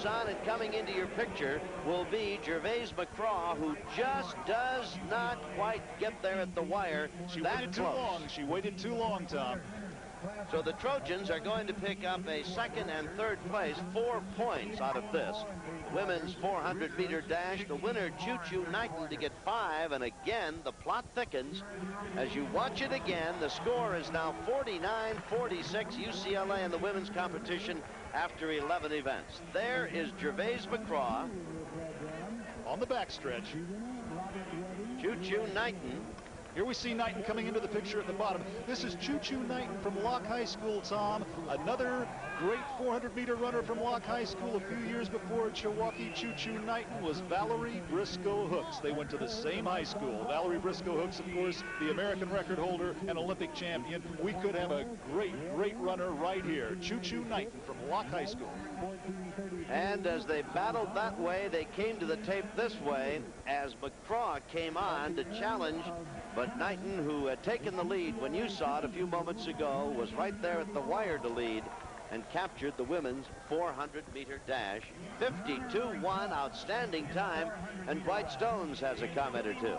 shoes on, and coming into your picture will be Gervais McCraw, who just does not quite get there at the wire. She waited too long. She waited too long, Tom. So the Trojans are going to pick up a second and third place, 4 points out of this. The women's 400-meter dash, the winner, Choo-Choo Knighton, to get 5, and again, the plot thickens. As you watch it again, the score is now 49-46, UCLA in the women's competition after 11 events. There is Gervais McCraw. On the backstretch. Choo-Choo Knighton. Here we see Knighton coming into the picture at the bottom. This is Choo-Choo Knighton from Locke High School, Tom. Another great 400-meter runner from Locke High School a few years before Chilwaukee. Choo-Choo Knighton was Valerie Briscoe Hooks. They went to the same high school. Valerie Briscoe Hooks, of course, the American record holder and Olympic champion. We could have a great, great runner right here. Choo-Choo Knighton from Locke High School. And as they battled that way, they came to the tape this way as McCraw came on to challenge. But Knighton, who had taken the lead when you saw it a few moments ago, was right there at the wire to lead and captured the women's 400-meter dash. 52-1, outstanding time. And Bright Stones has a comment or two.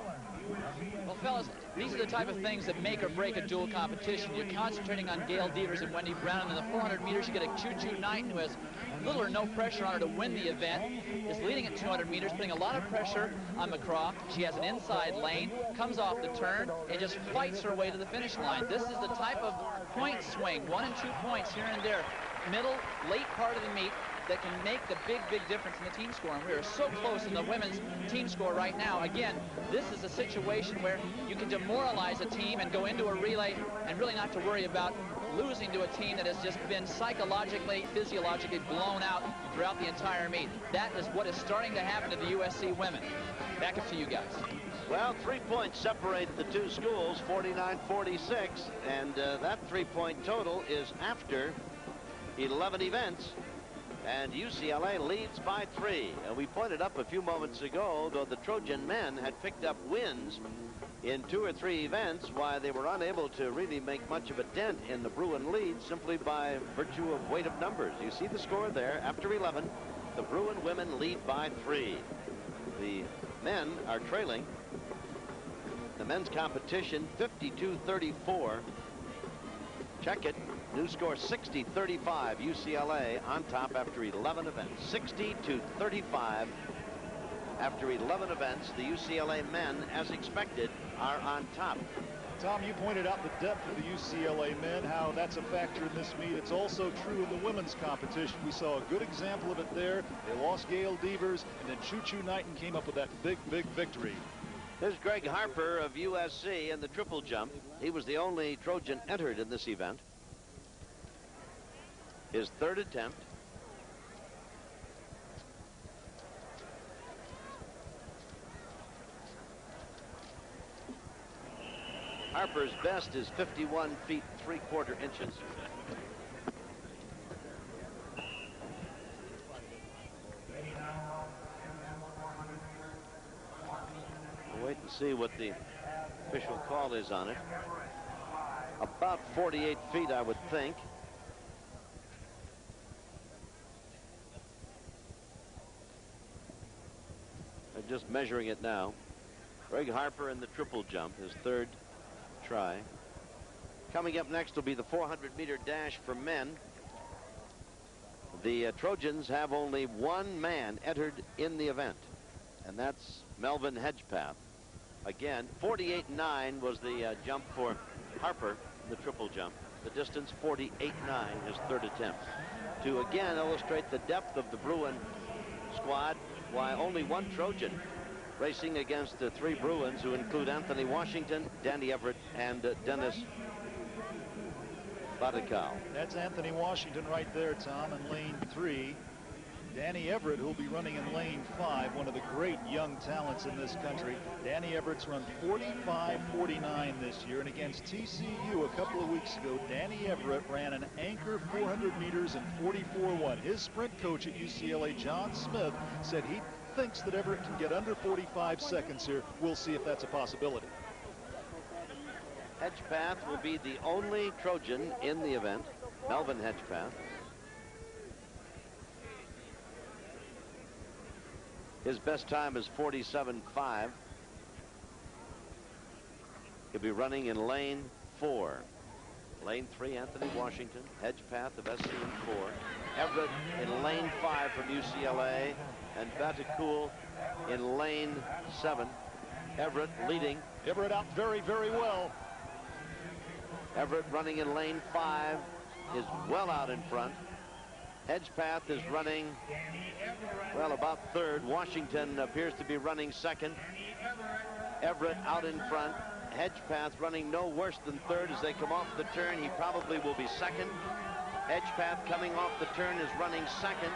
Well, fellas, these are the type of things that make or break a dual competition. You're concentrating on Gail Devers and Wendy Brown. In the 400 meters, you get a Choo-Choo Knighton, who has little or no pressure on her to win the event, is leading at 200 meters, putting a lot of pressure on McCraw. She has an inside lane, comes off the turn, and just fights her way to the finish line. This is the type of point swing, 1 and 2 points here and there, middle, late part of the meet, that can make the big, big difference in the team score. And we are so close in the women's team score right now. Again, this is a situation where you can demoralize a team and go into a relay and really not to worry about losing to a team that has just been psychologically, physiologically blown out throughout the entire meet. That is what is starting to happen to the USC women. Back up to you guys. Well, 3 points separate the two schools, 49-46, and that 3-point total is after 11 events. And UCLA leads by 3. And we pointed up a few moments ago, though the Trojan men had picked up wins in 2 or 3 events, why they were unable to really make much of a dent in the Bruin lead simply by virtue of weight of numbers. You see the score there. After 11, the Bruin women lead by 3. The men are trailing. The men's competition, 52-34. Check it. New score 60-35, UCLA on top after 11 events. 60-35 after 11 events. The UCLA men, as expected, are on top. Tom, you pointed out the depth of the UCLA men, how that's a factor in this meet. It's also true in the women's competition. We saw a good example of it there. They lost Gail Devers, and then Choo-Choo Knighton came up with that big, big victory. There's Greg Harper of USC in the triple jump. He was the only Trojan entered in this event. His third attempt. Harper's best is 51 feet 3/4 inches. We'll wait and see what the official call is on it. About 48 feet, I would think. They're just measuring it now. Greg Harper in the triple jump, his third try. Coming up next will be the 400-meter dash for men. The Trojans have only one man entered in the event, and that's Melvin Hedgepath. Again, 48.9 was the jump for Harper, the triple jump. The distance 48.9, his third attempt. To again illustrate the depth of the Bruin squad, why only one Trojan racing against the 3 Bruins, who include Anthony Washington, Danny Everett, and Dennis Badikow. That's Anthony Washington right there, Tom, in lane 3. Danny Everett, who'll be running in lane 5, one of the great young talents in this country. Danny Everett's run 45.49 this year, and against TCU a couple of weeks ago, Danny Everett ran an anchor 400 meters in 44.1. His sprint coach at UCLA, John Smith, said he thinks that Everett can get under 45 seconds here. We'll see if that's a possibility. Hedgepath will be the only Trojan in the event, Melvin Hedgepath. His best time is 47.5. He'll be running in lane 4. Lane 3, Anthony Washington. Hedgepath of SC in 4. Everett in lane 5 from UCLA. And Batakul in lane 7. Everett leading. Everett out very, very well. Everett running in lane 5 is well out in front. Hedgepath is running, well, about 3rd. Washington appears to be running 2nd. Everett out in front. Hedgepath running no worse than 3rd as they come off the turn. He probably will be 2nd. Hedgepath coming off the turn is running 2nd.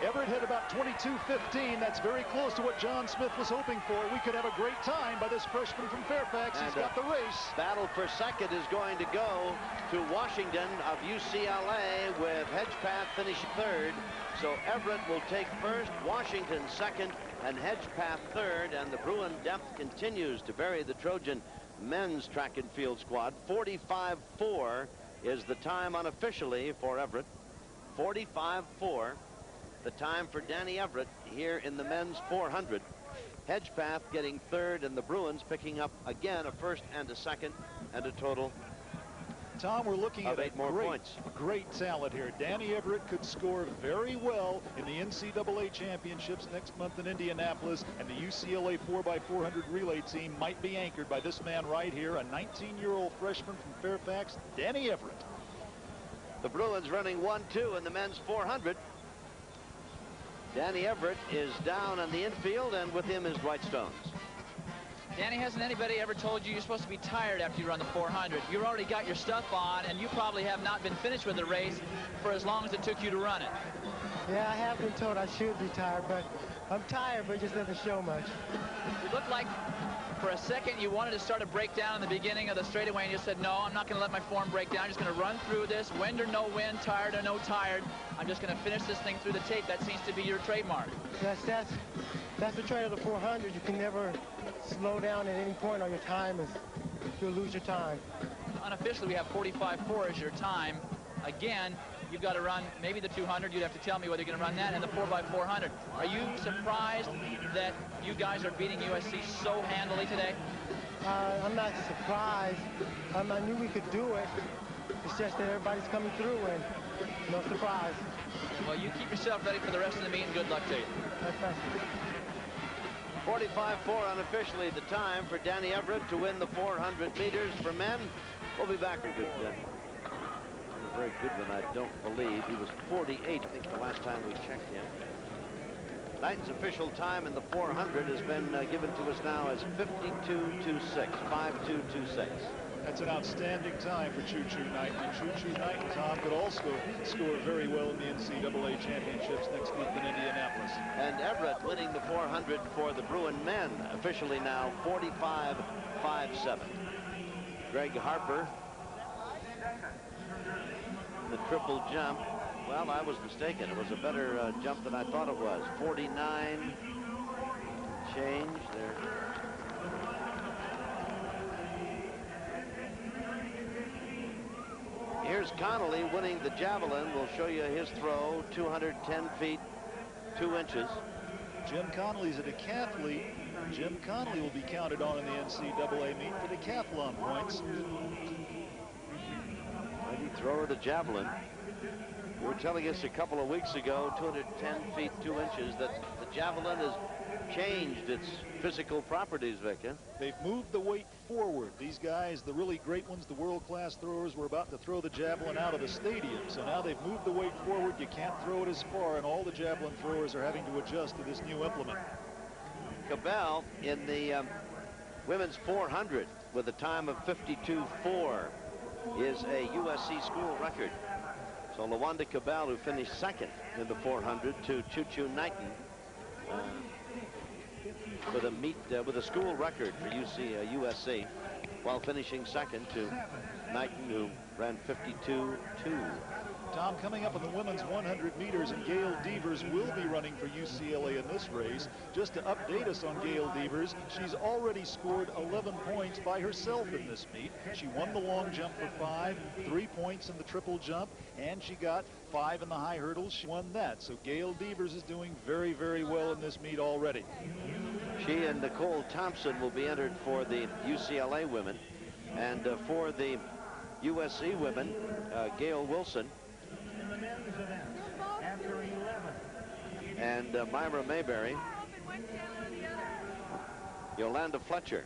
Everett hit about 22.15. That's very close to what John Smith was hoping for. We could have a great time by this freshman from Fairfax. He's got the race. Battle for 2nd is going to go to Washington of UCLA, with Hedgepath finishing 3rd. So Everett will take 1st, Washington 2nd, and Hedgepath 3rd. And the Bruin depth continues to bury the Trojan men's track and field squad. 45.4 is the time unofficially for Everett. 45.4. The time for Danny Everett here in the men's 400. Hedgepath getting 3rd, and the Bruins picking up again a 1st and a 2nd, and a total, Tom, we're looking at 8 more points. Great talent here. Danny Everett could score very well in the NCAA championships next month in Indianapolis, and the UCLA 4x400 relay team might be anchored by this man right here, a 19-year-old freshman from Fairfax, Danny Everett. The Bruins running 1-2 in the men's 400. Danny Everett is down on the infield, and with him is Dwight Stones. Danny, hasn't anybody ever told you you're supposed to be tired after you run the 400? You've already got your stuff on, and you probably have not been finished with the race for as long as it took you to run it. Yeah, I have been told I should be tired, but I'm tired, but it just doesn't show much. It looked like for a second you wanted to start a breakdown in the beginning of the straightaway, and you said, no, I'm not going to let my form break down. I'm just going to run through this, wind or no wind, tired or no tired. I'm just going to finish this thing through the tape. That seems to be your trademark. That's the trade of the 400. You can never slow down at any point, or your time is, you'll lose your time. Unofficially, we have 45.4 as your time. Again, you've got to run maybe the 200. You'd have to tell me whether you're going to run that and the 4x400. Are you surprised that you guys are beating USC so handily today? I'm not surprised. I knew we could do it. It's just that everybody's coming through, and no surprise. Well, you keep yourself ready for the rest of the meet, and good luck to you. That's 45.4 unofficially the time for Danny Everett to win the 400 meters for men. We'll be back with a very good one, I don't believe. He was 48, I think, the last time we checked him. Knighton's official time in the 400 has been given to us now as 52.26, 52.26. That's an outstanding time for Choo Choo Knighton. And Choo Choo Knighton, Tom, could also score very well in the NCAA championships next month in Indianapolis. And Everett winning the 400 for the Bruin men, officially now 45.57. Greg Harper, the triple jump. Well, I was mistaken. It was a better jump than I thought it was. 49 change there. Here's Connolly winning the javelin. We'll show you his throw, 210 feet, 2 inches. Jim Connolly's a decathlete. Jim Connolly will be counted on in the NCAA meet for decathlon points. Mighty thrower to javelin. You were telling us a couple of weeks ago, 210 feet, 2 inches, that the javelin has changed its physical properties, Vic. Huh? They've moved the weight forward. These guys, the really great ones, the world-class throwers, were about to throw the javelin out of the stadium. So now they've moved the weight forward. You can't throw it as far, and all the javelin throwers are having to adjust to this new implement. Cabell in the women's 400 with a time of 52.4 is a USC school record. So LaWanda Cabell, who finished second in the 400 to Choo Choo Knighton, with a school record for USC, while finishing second to Knighton, who ran 52.2. Tom, coming up in the women's 100 meters, and Gail Devers will be running for UCLA in this race. Just to update us on Gail Devers, she's already scored 11 points by herself in this meet. She won the long jump for 5, 3 points in the triple jump, and she got 5 in the high hurdles. She won that. So Gail Devers is doing very, very well in this meet already. She and Nicole Thompson will be entered for the UCLA women, and for the USC women, Gail Wilson and Myra Mayberry, Yolanda Fletcher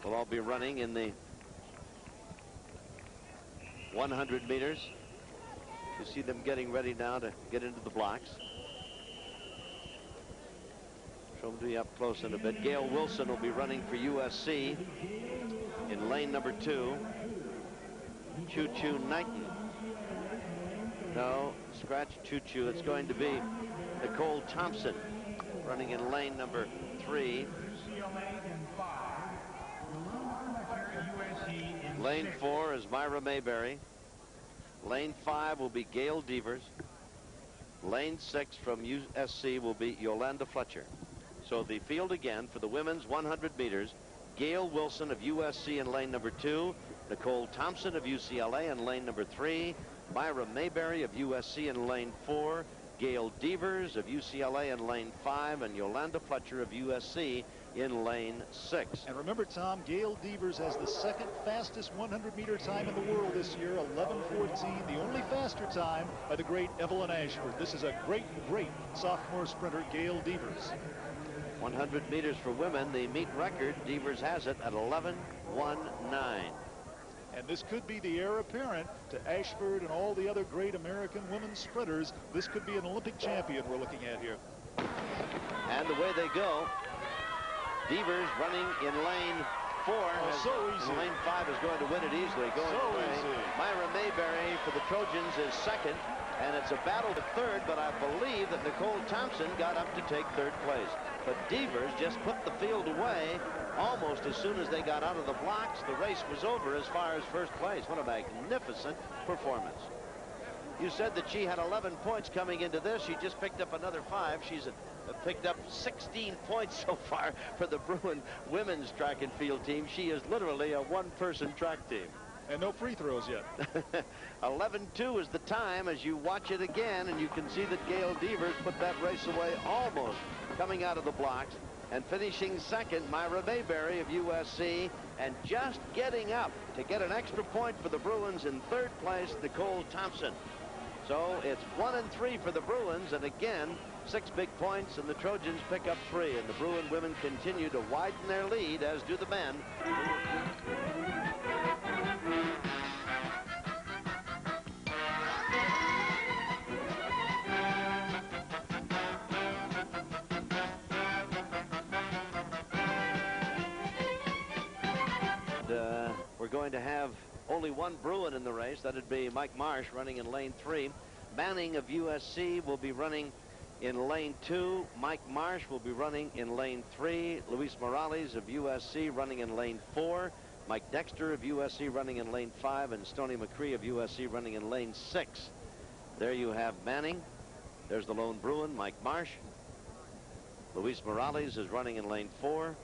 will all be running in the 100 meters. You see them getting ready now to get into the blocks. Show them to you up close in a bit. Gail Wilson will be running for USC in lane number 2. Choo-Choo Knighton. No, scratch Choo-Choo. It's going to be Nicole Thompson running in lane number 3. Lane 4 is Myra Mayberry. Lane 5 will be Gail Devers. Lane 6 from USC will be Yolanda Fletcher. So the field again for the women's 100 meters, Gail Wilson of USC in lane number 2, Nicole Thompson of UCLA in lane number 3, Myra Mayberry of USC in lane 4, Gail Devers of UCLA in lane 5, and Yolanda Fletcher of USC in lane 6. And remember, Tom, Gail Devers has the second fastest 100-meter time in the world this year, 11:14, the only faster time by the great Evelyn Ashford. This is a great, great sophomore sprinter, Gail Devers. 100 meters for women, the meet record, Devers has it at 11:19. And this could be the heir apparent to Ashford and all the other great American women's sprinters. This could be an Olympic champion we're looking at here. And away they go. Devers running in lane 4. So easy. Lane 5 is going to win it easily. Going So away. easy. Myra Mayberry for the Trojans is second, and it's a battle to third, but I believe that Nicole Thompson got up to take third place. But Devers just put the field away almost as soon as they got out of the blocks. The race was over as far as first place. What a magnificent performance. You said that she had 11 points coming into this. She just picked up another 5. She's picked up 16 points so far for the Bruin women's track and field team. She is literally a one-person track team. And no free throws yet. 11:02 is the time as you watch it again, and you can see that Gail Devers put that race away almost coming out of the blocks. And finishing second, Myra Mayberry of USC, and just getting up to get an extra point for the Bruins in third place, Nicole Thompson. So it's 1 and 3 for the Bruins, and again, 6 big points, and the Trojans pick up 3, and the Bruin women continue to widen their lead, as do the men. We're going to have only one Bruin in the race. That'd be Mike Marsh running in lane 3. Manning of USC will be running in lane 2. Mike Marsh will be running in lane 3. Luis Morales of USC running in lane 4. Mike Dexter of USC running in lane 5, and Stoney McCree of USC running in lane 6. There you have Manning. There's the lone Bruin, Mike Marsh. Luis Morales is running in lane 4.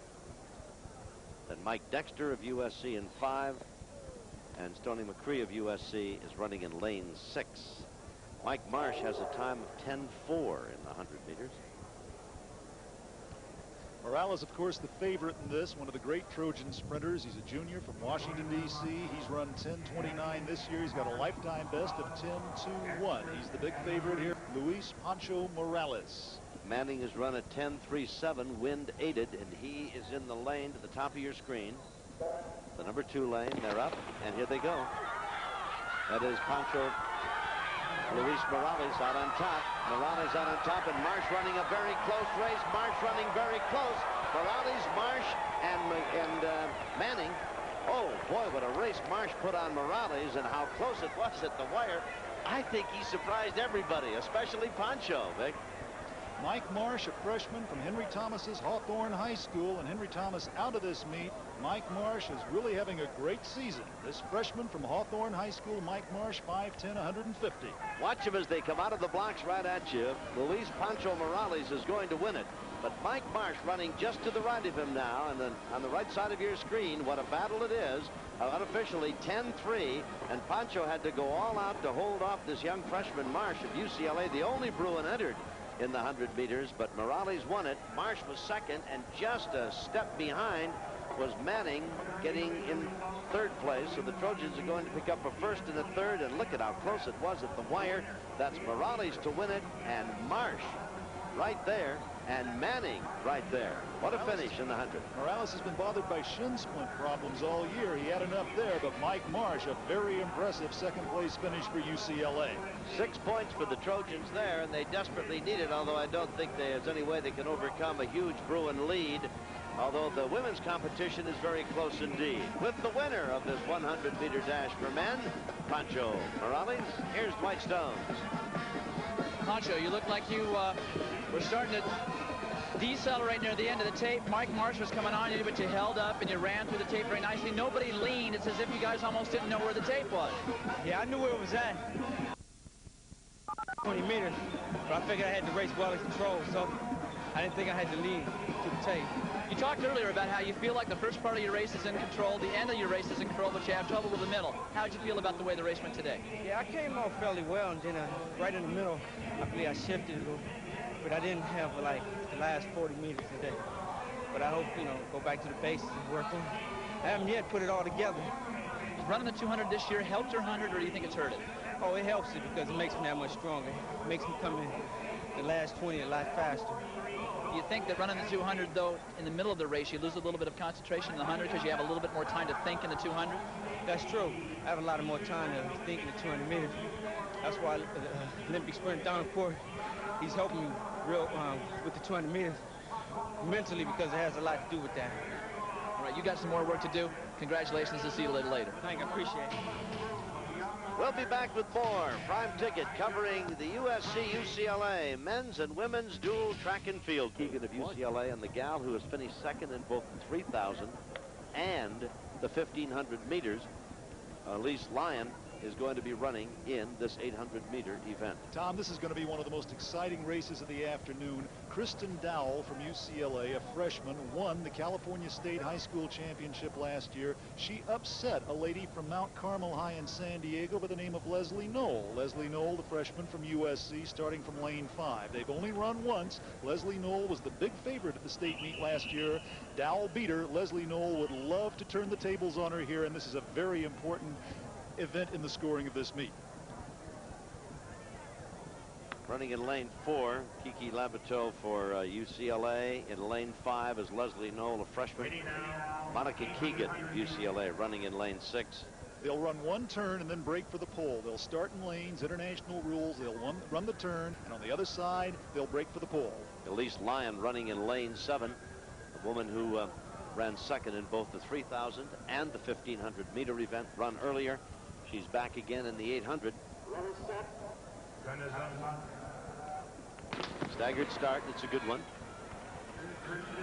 Then Mike Dexter of USC in 5, and Stoney McCree of USC is running in lane 6. Mike Marsh has a time of 10:04 in the 100 meters. Morales, of course, the favorite in this, one of the great Trojan sprinters. He's a junior from Washington, D.C. He's run 10:29 this year. He's got a lifetime best of 10:21. He's the big favorite here, Luis Pancho Morales. Manning has run a 10:37, wind aided, and he is in the lane to the top of your screen. The number 2 lane, they're up, and here they go. That is Pancho Luis Morales out on top. Morales out on top, and Marsh running a very close race. Marsh running very close. Morales, Marsh, and Manning. Oh, boy, what a race Marsh put on Morales, and how close it was at the wire. I think he surprised everybody, especially Pancho, Vic. Mike Marsh, a freshman from Henry Thomas's Hawthorne High School, and Henry Thomas out of this meet. Mike Marsh is really having a great season. This freshman from Hawthorne High School, Mike Marsh, 5'10", 150. Watch them as they come out of the blocks right at you. Luis Pancho Morales is going to win it. But Mike Marsh running just to the right of him now, and then on the right side of your screen, what a battle it is. Unofficially 10-3, and Pancho had to go all out to hold off this young freshman Marsh of UCLA, the only Bruin entered in the 100 meters, but Morales won it. Marsh was second, and just a step behind was Manning, getting in third place. So the Trojans are going to pick up a first and a third, and look at how close it was at the wire. That's Morales to win it, and Marsh right there, and Manning right there. What a finish in the 100. Morales has been bothered by shin splint problems all year. He had enough there, but Mike Marsh, a very impressive second-place finish for UCLA. 6 points for the Trojans there, and they desperately need it, although I don't think there's any way they can overcome a huge Bruin lead, although the women's competition is very close indeed. With the winner of this 100-meter dash for men, Pancho Morales, here's Dwight Stones. Pancho, you look like you were starting to decelerate near the end of the tape. Mike Marsh was coming on you, but you held up and you ran through the tape very nicely. Nobody leaned. It's as if you guys almost didn't know where the tape was. Yeah, I knew where it was at. 20 meters, but I figured I had the race well in control, so I didn't think I had to lean to the tape. You talked earlier about how you feel like the first part of your race is in control, the end of your race is in control, but you have trouble with the middle. How did you feel about the way the race went today? Yeah, I came off fairly well, and then right in the middle, I believe I shifted a little, but I didn't have like the last 40 meters today. But I hope, you know, go back to the basics and work on it. I haven't yet put it all together. Is running the 200 this year helped your 100, or do you think it's hurt it? Oh, it helps it because it makes me that much stronger. It makes me come in the last 20 a lot faster. Do you think that running the 200, though, in the middle of the race, you lose a little bit of concentration in the 100 because you have a little bit more time to think in the 200? That's true. I have a lot of more time to think in the 200 meters. That's why Olympic sprint Donald, he's helping me real with the 200 meters mentally because it has a lot to do with that. All right, you got some more work to do. Congratulations. We'll see you a little later. Thank you. I appreciate it. We'll be back with more Prime Ticket covering the USC-UCLA men's and women's dual track and field. Keegan of UCLA and the gal who has finished second in both the 3,000 and the 1,500 meters. Elise Lyon is going to be running in this 800-meter event. Tom, this is going to be one of the most exciting races of the afternoon. Kristen Dowell from UCLA, a freshman, won the California State High School Championship last year. She upset a lady from Mount Carmel High in San Diego by the name of Lesley Noll. Lesley Noll, the freshman from USC, starting from lane 5. They've only run once. Lesley Noll was the big favorite at the state meet last year. Dowell beat her. Lesley Noll would love to turn the tables on her here, and this is a very important event in the scoring of this meet. Running in lane 4, Kiki Labateau for UCLA. In lane 5 is Lesley Noll, a freshman. Monica Keegan, UCLA, running in lane 6. They'll run one turn and then break for the pole. They'll start in lanes, international rules. They'll run the turn, and on the other side, they'll break for the pole. Elise Lyon running in lane 7, a woman who ran second in both the 3,000 and the 1,500-meter event run earlier. She's back again in the 800. Staggered start. It's a good one.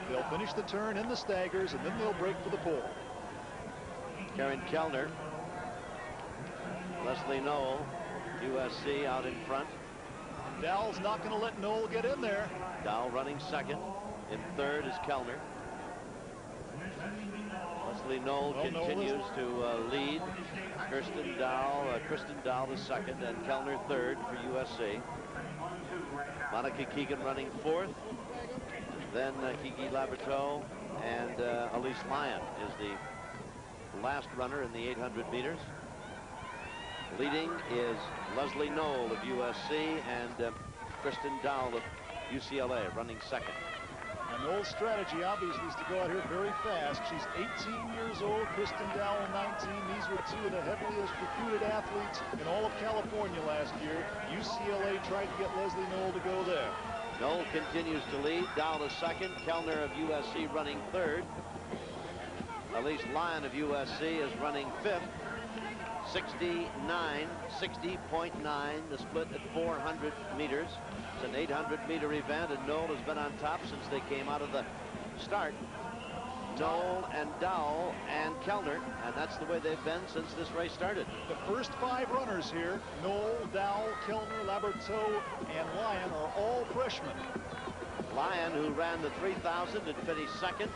They'll finish the turn in the staggers, and then they'll break for the pole. Karen Kellner. Lesley Noll, USC, out in front. Dowell's not going to let Noll get in there. Dowell running second. In third is Kellner. Lesley Noll continues to lead. Kristen Dowell is second, and Kellner third for USC. Monica Keegan running fourth. Then Kiki Labateau and Elise Lyon is the last runner in the 800 meters. Leading is Lesley Noll of USC and Kristen Dowell of UCLA running second. And Noll's strategy, obviously, is to go out here very fast. She's 18 years old, Kristen Dowell 19. These were two of the heaviest recruited athletes in all of California last year. UCLA tried to get Lesley Noll to go there. Noll continues to lead. Dowell is second. Kellner of USC running third. Elise Lyon of USC is running fifth. 60.9, the split at 400 meters. It's an 800-meter event, and Noll has been on top since they came out of the start. Noll and Dowell and Kellner, and that's the way they've been since this race started. The first 5 runners here, Noll, Dowell, Kellner, Laberteau, and Lyon, are all freshmen. Lyon, who ran the 3,000 and finished second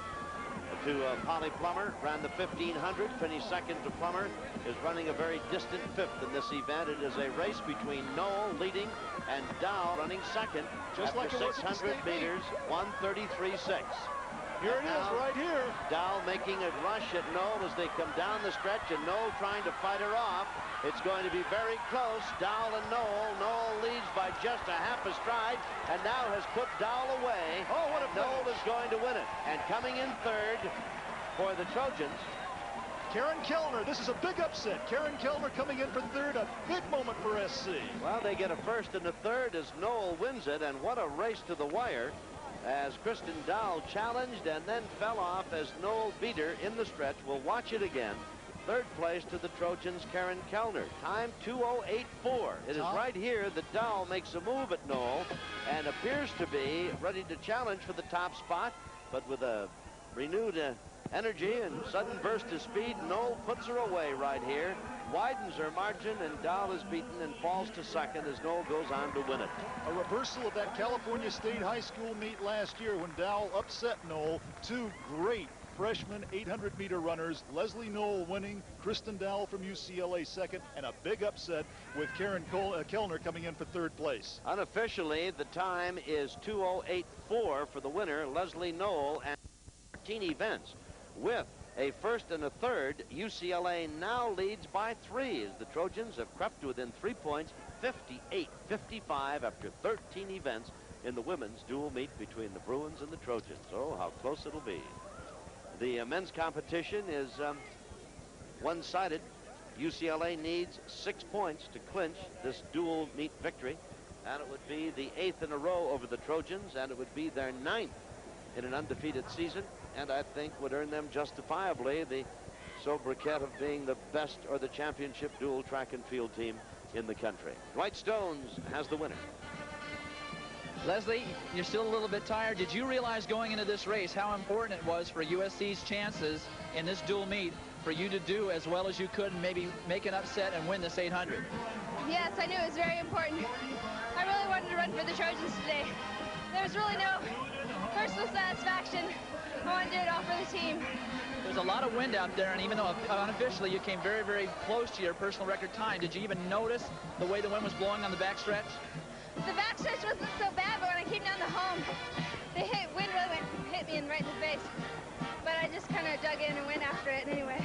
to Polly Plummer, ran the 1,500, finished second to Plummer, is running a very distant 5th in this event. It is a race between Noll leading and Dowell running second. Just after like it was at the 600 state meters, 1:33.6. Here it is, right here. Dowell making a rush at Noll as they come down the stretch, and Noll trying to fight her off. It's going to be very close. Dowell and Noll. Noll leads by just a half a stride, and now has put Dowell away. Oh, what a Noll is going to win it. And coming in third for the Trojans, Karen Kellner. This is a big upset. Karen Kellner coming in for third. A big moment for SC. well, they get a first and a third as Noll wins it, and what a race to the wire as Kristen Dowell challenged and then fell off as Noll beat her in the stretch. We'll watch it again. Third place to the Trojans, Karen Kellner. Time 2:08.4. It is right here that Dowell makes a move at Noll and appears to be ready to challenge for the top spot, but with a renewed energy and sudden burst of speed, Noll puts her away right here, widens her margin, and Dowell is beaten and falls to second as Noll goes on to win it. A reversal of that California State High School meet last year when Dowell upset Noll. 2 great freshman 800-meter runners, Lesley Noll winning, Kristen Dowell from UCLA second, and a big upset with Karen Kellner coming in for third place. Unofficially, the time is 2:08.4 for the winner, Lesley Noll, and 13 events. With a first and a third, UCLA now leads by 3 as the Trojans have crept within 3 points, 58-55 after 13 events in the women's dual meet between the Bruins and the Trojans. Oh, how close it'll be. The men's competition is one-sided. UCLA needs 6 points to clinch this dual meet victory, and it would be the 8th in a row over the Trojans, and it would be their 9th in an undefeated season, and I think would earn them justifiably the sobriquet of being the best or the championship dual track and field team in the country. Dwight Stones has the winner. Lesley, you're still a little bit tired. Did you realize going into this race how important it was for USC's chances in this dual meet for you to do as well as you could and maybe make an upset and win this 800? Yes, I knew it was very important. I really wanted to run for the Trojans today. There was really no personal satisfaction. I wanted to do it all for the team. There's a lot of wind out there, and even though unofficially you came very, very close to your personal record time, did you even notice the way the wind was blowing on the backstretch? The backstretch wasn't so bad, but when I came down the home, the wind really hit me right in the face. But I just kind of dug in and went after it anyway.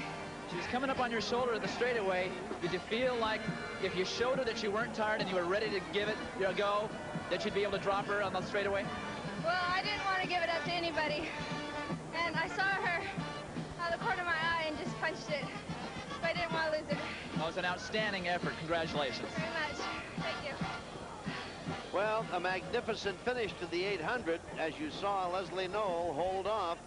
She was coming up on your shoulder at the straightaway. Did you feel like if you showed her that you weren't tired and you were ready to give it a go, that you'd be able to drop her on the straightaway? Well, I didn't want to give it up to anybody. And I saw her out of the corner of my eye and just punched it. But I didn't want to lose it. That was an outstanding effort. Congratulations. Very much. Thank you. Well, a magnificent finish to the 800 as you saw Lesley Noll hold off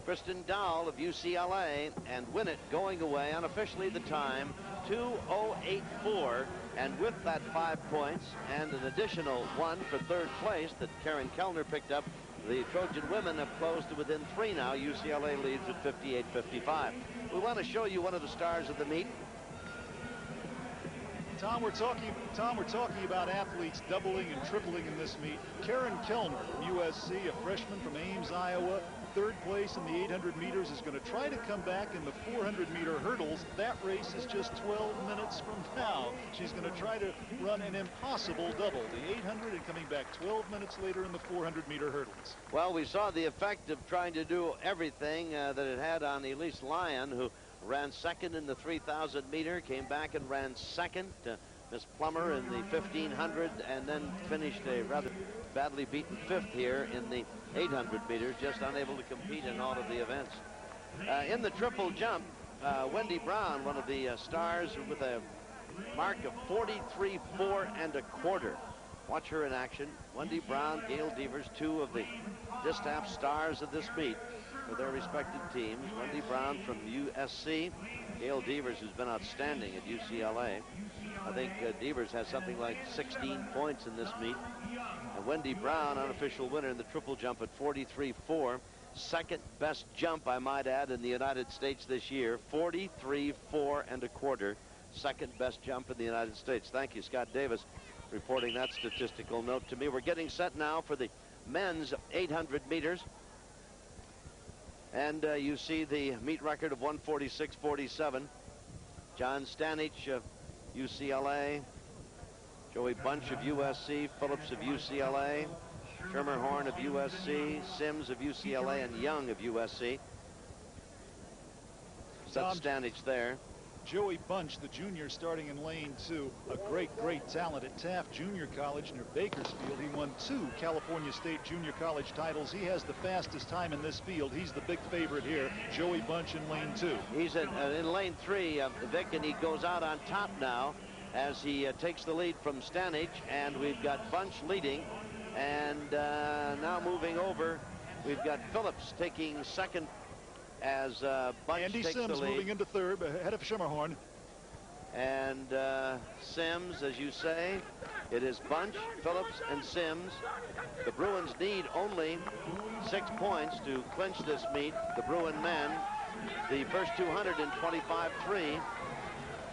Kristen Dowell of UCLA and win it going away. Unofficially the time 2:08.4, and with that 5 points and an additional 1 for third place that Karen Kellner picked up, the Trojan women have closed to within 3 now. UCLA leads at 58-55. We want to show you one of the stars of the meet. Tom, we're talking about athletes doubling and tripling in this meet. Karen Kellner from USC, a freshman from Ames, Iowa, third place in the 800 meters, is going to try to come back in the 400-meter hurdles. That race is just 12 minutes from now. She's going to try to run an impossible double, the 800 and coming back 12 minutes later in the 400-meter hurdles. Well, we saw the effect of trying to do everything that it had on Elise Lyon, who ran second in the 3,000 meter, came back and ran second to Miss Plummer in the 1,500, and then finished a rather badly beaten 5th here in the 800 meters, just unable to compete in all of the events. In the triple jump, Wendy Brown, one of the stars, with a mark of 43.4 1/4. watch her in action. Wendy Brown, Gail Devers, two of the distaff stars of this meet for their respective teams. Wendy Brown from USC, Gail Devers, who's been outstanding at UCLA. I think Devers has something like 16 points in this meet. And Wendy Brown, unofficial winner in the triple jump at 43.4. Second best jump, I might add, in the United States this year. 43.4 1/4. Second best jump in the United States. Thank you, Scott Davis, reporting that statistical note to me. We're getting set now for the men's 800 meters. And you see the meet record of 146.47. John Stanich of UCLA, Joey Bunch of USC, Phillips of UCLA, Schermerhorn of USC, Sims of UCLA, and Young of USC. That's Stanich there. Joey Bunch, the junior, starting in lane 2, a great talent at Taft Junior College near Bakersfield. He won 2 California State Junior College titles. He has the fastest time in this field. He's the big favorite here. Joey Bunch in lane 2. He's in lane 3, Vic, and he goes out on top now as he takes the lead from Stanich, and we've got Bunch leading, and now moving over, we've got Phillips taking second as Bunch Andy takes Sims the lead. moving into third ahead of Schermerhorn. And Sims, as you say, it is Bunch, Phillips, and Sims. The Bruins need only 6 points to clinch this meet. The Bruin men, the first 200 in 25.3.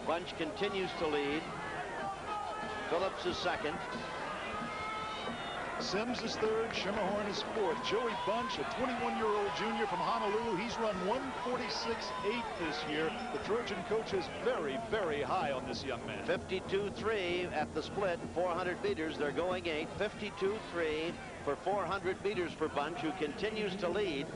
Bunch continues to lead. Phillips is second. Sims is third, Schermerhorn is fourth. Joey Bunch, a 21-year-old junior from Honolulu. He's run 146.8 this year. The Trojan coach is very high on this young man. 52.3 at the split, 400 meters. They're going 8. 52.3 for 400 meters for Bunch, who continues to lead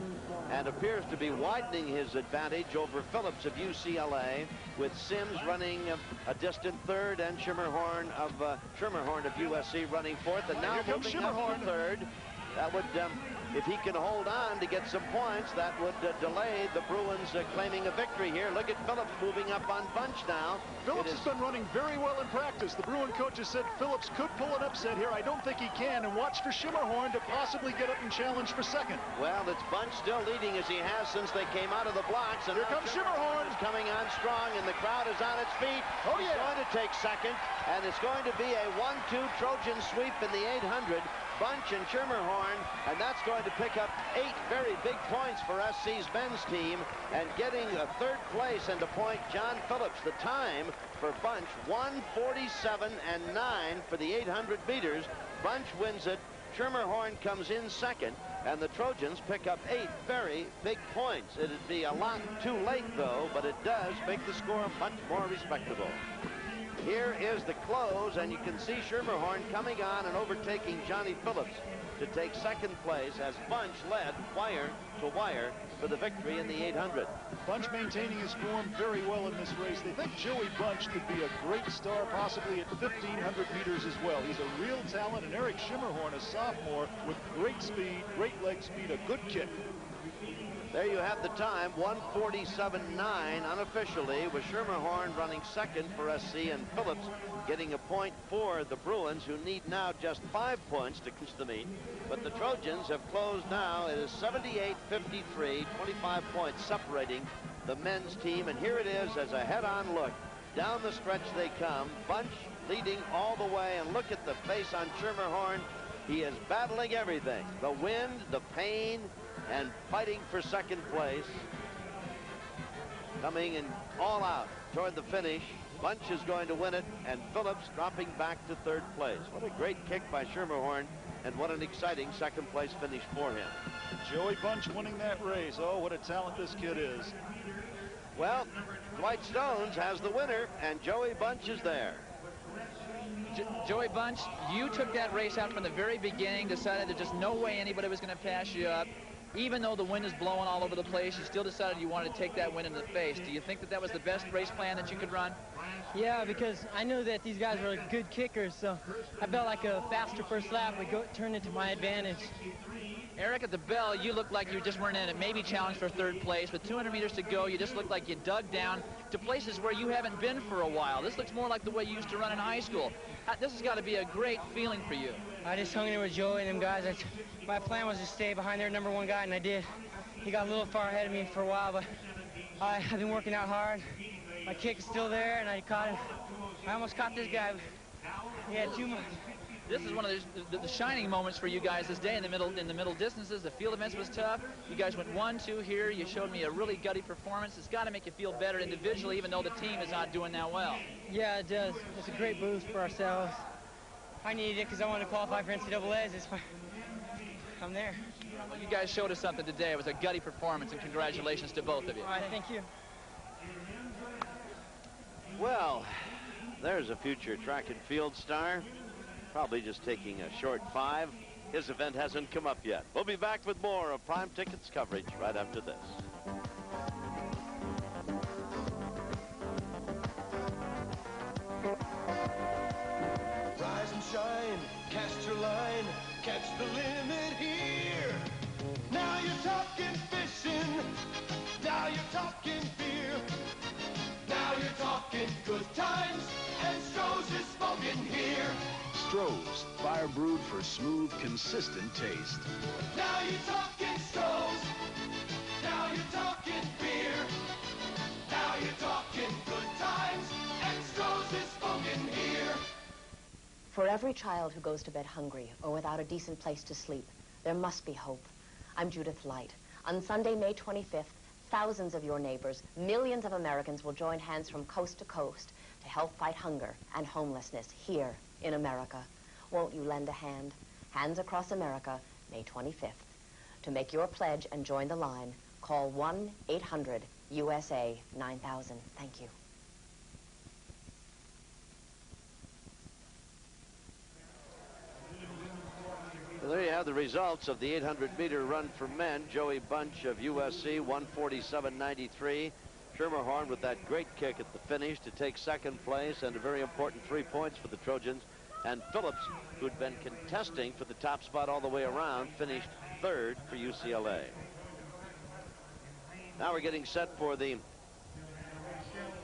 and appears to be widening his advantage over Phillips of UCLA, with Sims running a distant third and Schermerhorn of USC running fourth, and now moving up to third. That would, if he can hold on to get some points, that would delay the Bruins claiming a victory here. Look at Phillips moving up on Bunch now. Phillips has been running very well in practice. The Bruin coaches said Phillips could pull an upset here. I don't think he can, and watch for Schermerhorn to possibly get up and challenge for second. Well, it's Bunch still leading as he has since they came out of the blocks. And here comes Schermerhorn. Is coming on strong, and the crowd is on its feet. Oh, yeah. He's going to take second, and it's going to be a 1-2 Trojan sweep in the 800. Bunch and Schermerhorn, and that's going to pick up 8 very big points for SC's men's team, and getting a third place and a point, John Phillips. The time for Bunch, 1:47.9 for the 800 meters. Bunch wins it. Schermerhorn comes in second, and the Trojans pick up 8 very big points. It'd be a lot too late, though, but it does make the score much more respectable. Here is the close, and you can see Schermerhorn coming on and overtaking Johnny Phillips to take second place as Bunch led wire to wire for the victory in the 800. Bunch maintaining his form very well in this race. They think Joey Bunch could be a great star, possibly at 1,500 meters as well. He's a real talent, and Eric Schermerhorn, a sophomore with great speed, great leg speed, a good kick. There you have the time, 1:47.9 unofficially, with Schermerhorn running second for SC, and Phillips getting a point for the Bruins, who need now just 5 points to clinch the meet. But the Trojans have closed now. It is 78-53, 25 points separating the men's team. And here it is as a head-on look. Down the stretch they come. Bunch leading all the way, and look at the face on Schermerhorn. He is battling everything. The wind, the pain, and fighting for second place. Coming in all out toward the finish. Bunch is going to win it, and Phillips dropping back to third place. What a great kick by Schermerhorn, and what an exciting second place finish for him. Joey Bunch winning that race. Oh, what a talent this kid is. Well, Dwight Stones has the winner, and Joey Bunch is there. Joey Bunch, you took that race out from the very beginning, decided there's just no way anybody was going to pass you up. Even though the wind is blowing all over the place, you still decided you wanted to take that wind in the face. Do you think that that was the best race plan that you could run? Yeah, because I knew that these guys were good kickers, so I felt like a faster first lap would turn into my advantage. Eric, at the bell, you look like you just weren't in it, maybe challenged for third place. With 200 meters to go, you just look like you dug down to places where you haven't been for a while. This looks more like the way you used to run in high school. This has got to be a great feeling for you. I just hung in there with Joey and them guys. My plan was to stay behind their #1 guy, and I did. He got a little far ahead of me for a while, but I've been working out hard. My kick is still there, and I caught him. I almost caught this guy. He had too much. This is one of the shining moments for you guys this day in the middle distances. The field events was tough. You guys went 1-2 here. You showed me a really gutty performance. It's got to make you feel better individually, even though the team is not doing that well. Yeah, it does. It's a great boost for ourselves. I needed it because I wanted to qualify for NCAAs. I'm there. Well, you guys showed us something today. It was a gutty performance, and congratulations to both of you. All right, thank you. Well, there's a future track and field star. Probably just taking a short 5. His event hasn't come up yet. We'll be back with more of Prime Tickets coverage right after this. Rise and shine, cast your line, catch the limit here. Now you're talking fishing, now you're talking beer. Now you're talking good times, and Stroh's is smoking here. Stroh's, fire brewed for smooth, consistent taste. Now you're talking Stroh's, now you're talking beer. Now you're talking good times, and Stroh's is smoking here. For every child who goes to bed hungry or without a decent place to sleep, there must be hope. I'm Judith Light. On Sunday, May 25th, thousands of your neighbors, millions of Americans will join hands from coast to coast to help fight hunger and homelessness here in America. Won't you lend a hand? Hands Across America, May 25th. To make your pledge and join the line, call 1-800-USA-9000. Thank you. Well, there you have the results of the 800-meter run for men. Joey Bunch of USC, 147.93. Schermerhorn with that great kick at the finish to take second place, and a very important 3 points for the Trojans. And Phillips, who'd been contesting for the top spot all the way around, finished third for UCLA. Now we're getting set for the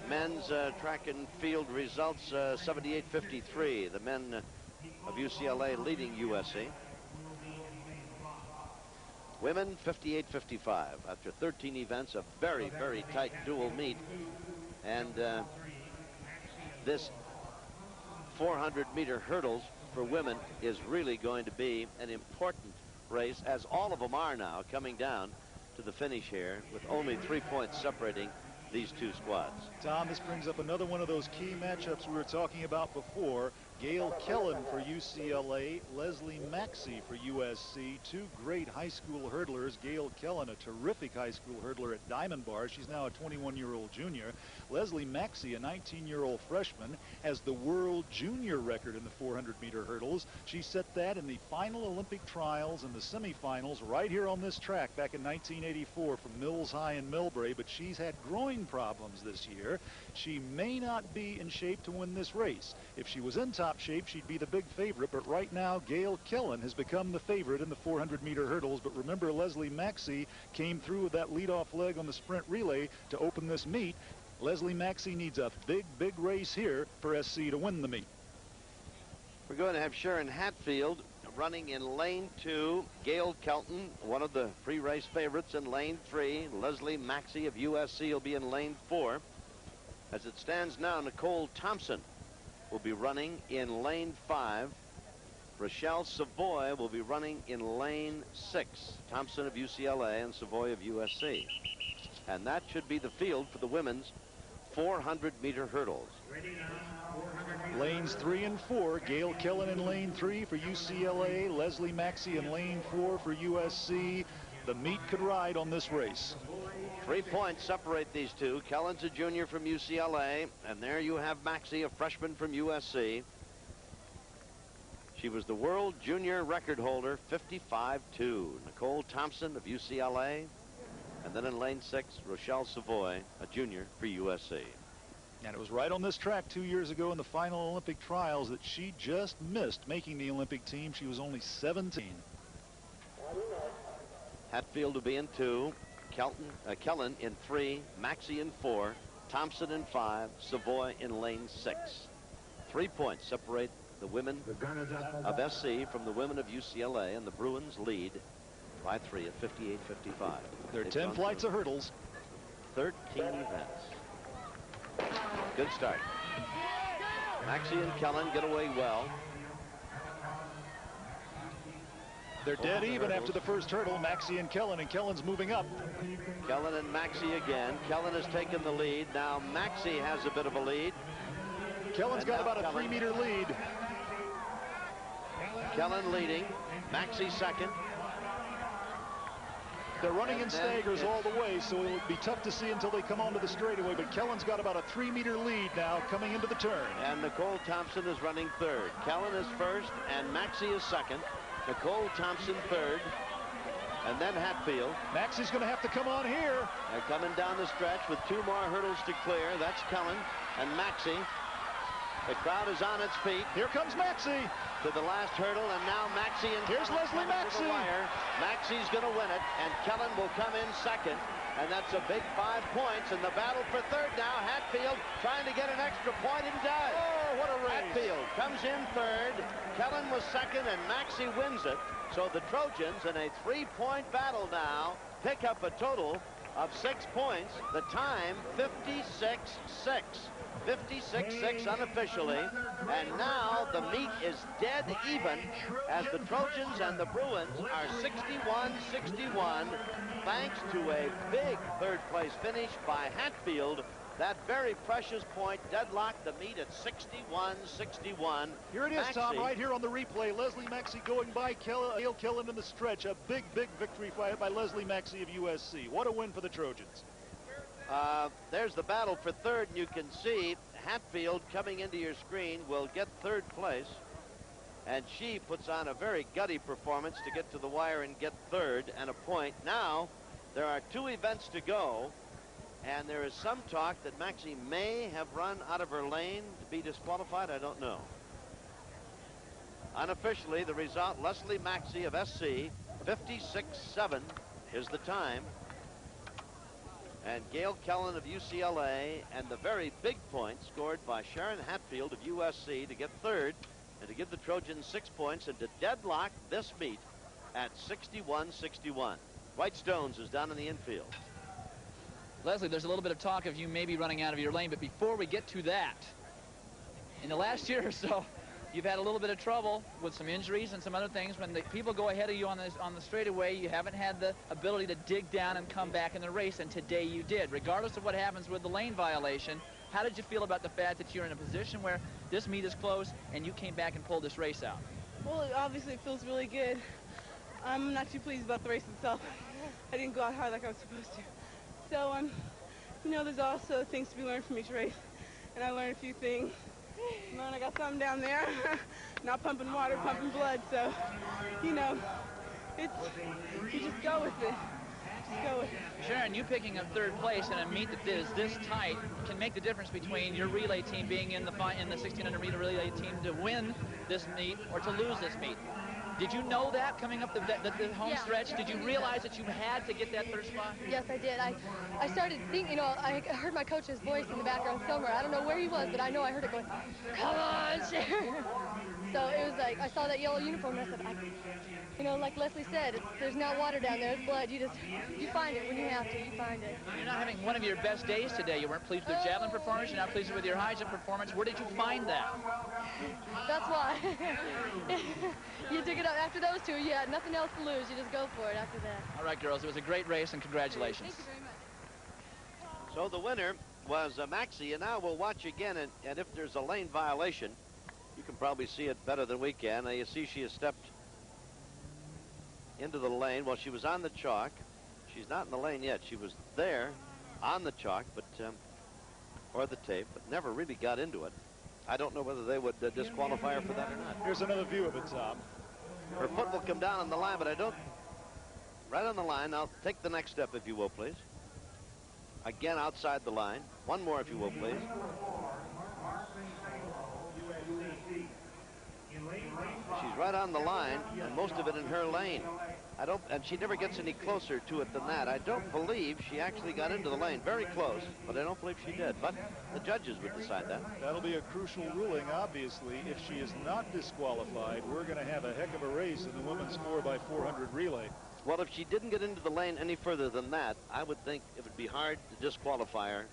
men's track and field results. 78.53, the men of UCLA leading USC. Women 58.55 after 13 events, a very, very tight dual meet. And this 400-meter hurdles for women is really going to be an important race, as all of them are now, coming down to the finish here with only 3 points separating these two squads. Tom, this brings up another one of those key matchups we were talking about before. Gail Kellen for UCLA, Lesley Maxie for USC, two great high school hurdlers. Gail Kellen, a terrific high school hurdler at Diamond Bar. She's now a 21-year-old junior. Lesley Maxie, a 19-year-old freshman, has the world junior record in the 400-meter hurdles. She set that in the final Olympic trials and the semifinals right here on this track back in 1984 from Mills High in Millbrae, but she's had groin problems this year. She may not be in shape to win this race. If she was in top shape, she'd be the big favorite, but right now Gail Kellen has become the favorite in the 400-meter hurdles. But remember, Lesley Maxie came through with that leadoff leg on the sprint relay to open this meet. Lesley Maxie needs a big race here for SC to win the meet. We're going to have Sharon Hatfield running in lane 2. Gail Kelton, one of the pre-race favorites, in lane 3. Lesley Maxie of USC will be in lane 4. As it stands now, Nicole Thompson will be running in lane 5. Rochelle Savoy will be running in lane 6. Thompson of UCLA and Savoy of USC. And that should be the field for the women's 400-meter hurdles. Lanes 3 and 4, Gail Kellen in lane 3 for UCLA, Lesley Maxie in lane 4 for USC. The meet could ride on this race. 3 points separate these two. Kellen's a junior from UCLA, and there you have Maxie, a freshman from USC. She was the world junior record holder, 55-2. Nicole Thompson of UCLA, and then in lane 6, Rochelle Savoy, a junior for USC. And it was right on this track 2 years ago in the final Olympic trials that she just missed making the Olympic team. She was only 17. Hatfield will be in 2, Kellen in 3, Maxie in 4, Thompson in 5, Savoy in lane 6. 3 points separate the women of SC from the women of UCLA, and the Bruins lead by 3 at 58-55. There are 10 flights of hurdles. 13 events. Good start. Maxie and Kellen get away well. They're dead even after the first hurdle, Maxie and Kellen's moving up. Kellen and Maxie again. Kellen has taken the lead. Now Maxie has a bit of a lead. Kellen's got about a 3-meter lead. Kellen leading. Maxie second. They're running in staggers all the way, so it would be tough to see until they come onto the straightaway, but Kellen's got about a 3-meter lead now coming into the turn. And Nicole Thompson is running third. Kellen is first, and Maxie is second. Nicole Thompson third, and then Hatfield. Maxie's going to have to come on here. They're coming down the stretch with 2 more hurdles to clear. That's Kellen and Maxie. The crowd is on its feet. Here comes Maxie. To the last hurdle, and now Maxie and here's Lesley Maxie. Maxie's going to win it, and Kellen will come in second, and that's a big 5 points. And the battle for third now. Hatfield trying to get an extra point and does. Oh, what a race! Hatfield comes in third. Kellen was second, and Maxie wins it. So the Trojans, in a 3-point battle now, pick up a total of 6 points. The time 56-6. 56-6 unofficially, and now the meet is dead even as the Trojans and the Bruins are 61-61 thanks to a big third-place finish by Hatfield. That very precious point deadlocked the meet at 61-61. Here it is, Maxie. Tom, right here on the replay. Lesley Maxie going by Gail Kellen in the stretch. A big victory by Lesley Maxie of USC. What a win for the Trojans. There's the battle for third, and you can see Hatfield coming into your screen will get third place, and she puts on a very gutty performance to get to the wire and get third and a point. Now there are 2 events to go, and there is some talk that Maxie may have run out of her lane to be disqualified. I don't know. Unofficially, the result, Lesley Maxie of SC, 56-7 is the time. And Gail Kellen of UCLA, and the very big point scored by Sharon Hatfield of USC to get third and to give the Trojans 6 points and to deadlock this meet at 61-61. White Stones is down in the infield. Lesley, there's a little bit of talk of you maybe running out of your lane, but before we get to that, in the last year or so, you've had a little bit of trouble with some injuries and some other things. When the people go ahead of you on the straightaway, you haven't had the ability to dig down and come back in the race, and today you did. Regardless of what happens with the lane violation, how did you feel about the fact that you're in a position where this meet is close and you came back and pulled this race out? Well, obviously it feels really good. I'm not too pleased about the race itself. I didn't go out hard like I was supposed to. So, you know, there's also things to be learned from each race, and I learned a few things. Man, I got something down there. Not pumping water, pumping blood. So, you know, you just go with it. Just go with it. Sharon, you picking up third place in a meet that is this tight can make the difference between your relay team being in the 1600 meter relay team to win this meet or to lose this meet. Did you know that coming up the home stretch? Did you realize that you had to get that third spot? Yes, I did. I started thinking, you know, I heard my coach's voice in the background somewhere. I don't know where he was, but I know I heard it going, "Come on, Sharon." So it was like, I saw that yellow uniform, and I said, you know, like Lesley said, there's not water down there, it's blood. You find it when you have to, you find it. You're not having one of your best days today. You weren't pleased with your javelin performance, you're not pleased with your high jump performance. Where did you find that? That's why. You took it up. After those 2, you had nothing else to lose. You just go for it after that. All right, girls, it was a great race, and congratulations. Thank you very much. So the winner was Maxie, and now we'll watch again, and if there's a lane violation, you can probably see it better than we can. Now you see she has stepped into the lane. Well, she was on the chalk. She's not in the lane yet. She was there on the chalk, but or the tape, but never really got into it. I don't know whether they would disqualify her for that or not. Here's another view of it, Tom. Her foot will come down on the line, but I don't. Right on the line. Now take the next step, if you will, please. Again, outside the line. One more, if you will, please. She's right on the line, and most of it in her lane. and she never gets any closer to it than that. I don't believe she actually got into the lane. Very close, but I don't believe she did. But the judges would decide that. That'll be a crucial ruling, obviously. If she is not disqualified, we're going to have a heck of a race in the women's 4x400 relay. Well, if she didn't get into the lane any further than that, I would think it would be hard to disqualify her.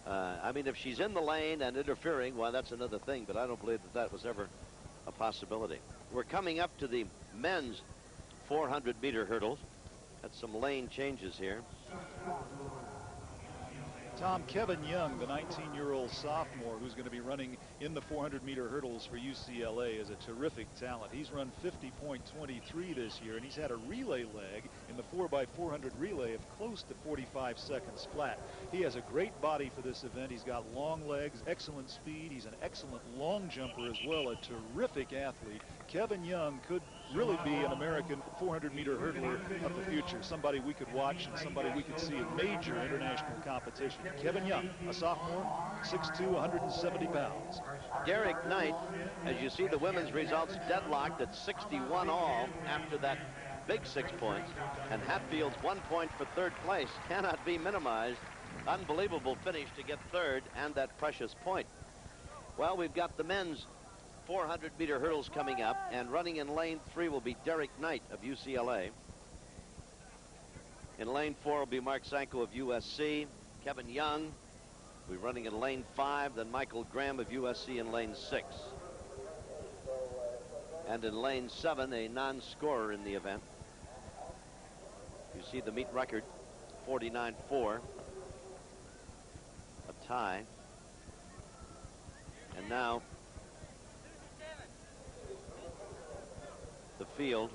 I mean, if she's in the lane and interfering, well, that's another thing, but I don't believe that that was ever a possibility. We're coming up to the men's 400-meter hurdles. Got some lane changes here. Tom, Kevin Young, the 19-year-old sophomore who's going to be running in the 400-meter hurdles for UCLA, is a terrific talent. He's run 50.23 this year, and he's had a relay leg in the 4x400 relay of close to 45 seconds flat. He has a great body for this event. He's got long legs, excellent speed. He's an excellent long jumper as well, a terrific athlete. Kevin Young could really be an American 400-meter hurdler of the future, somebody we could watch and somebody we could see in major international competition. Kevin Young, a sophomore, 6'2", 170 pounds. Derek Knight, as you see the women's results, deadlocked at 61 all after that big 6 points. And Hatfield's 1 point for third place cannot be minimized. Unbelievable finish to get third and that precious point. Well, we've got the men's 400-meter hurdles coming up, and running in lane 3 will be Derek Knight of UCLA. In lane 4 will be Mark Sanko of USC. Kevin Young will be running in lane 5, then Michael Graham of USC in lane 6. And in lane 7, a non-scorer in the event. You see the meet record, 49.4. A tie. And now the field.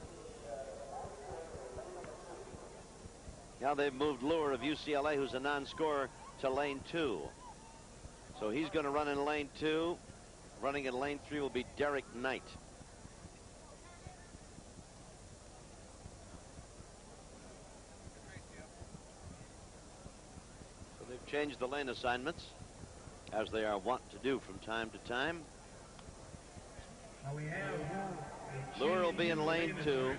Now they've moved Lure of UCLA, who's a non-scorer, to lane 2. So he's going to run in lane 2. Running in lane 3 will be Derek Knight. So they've changed the lane assignments, as they are wont to do from time to time. Lure will be in lane 2.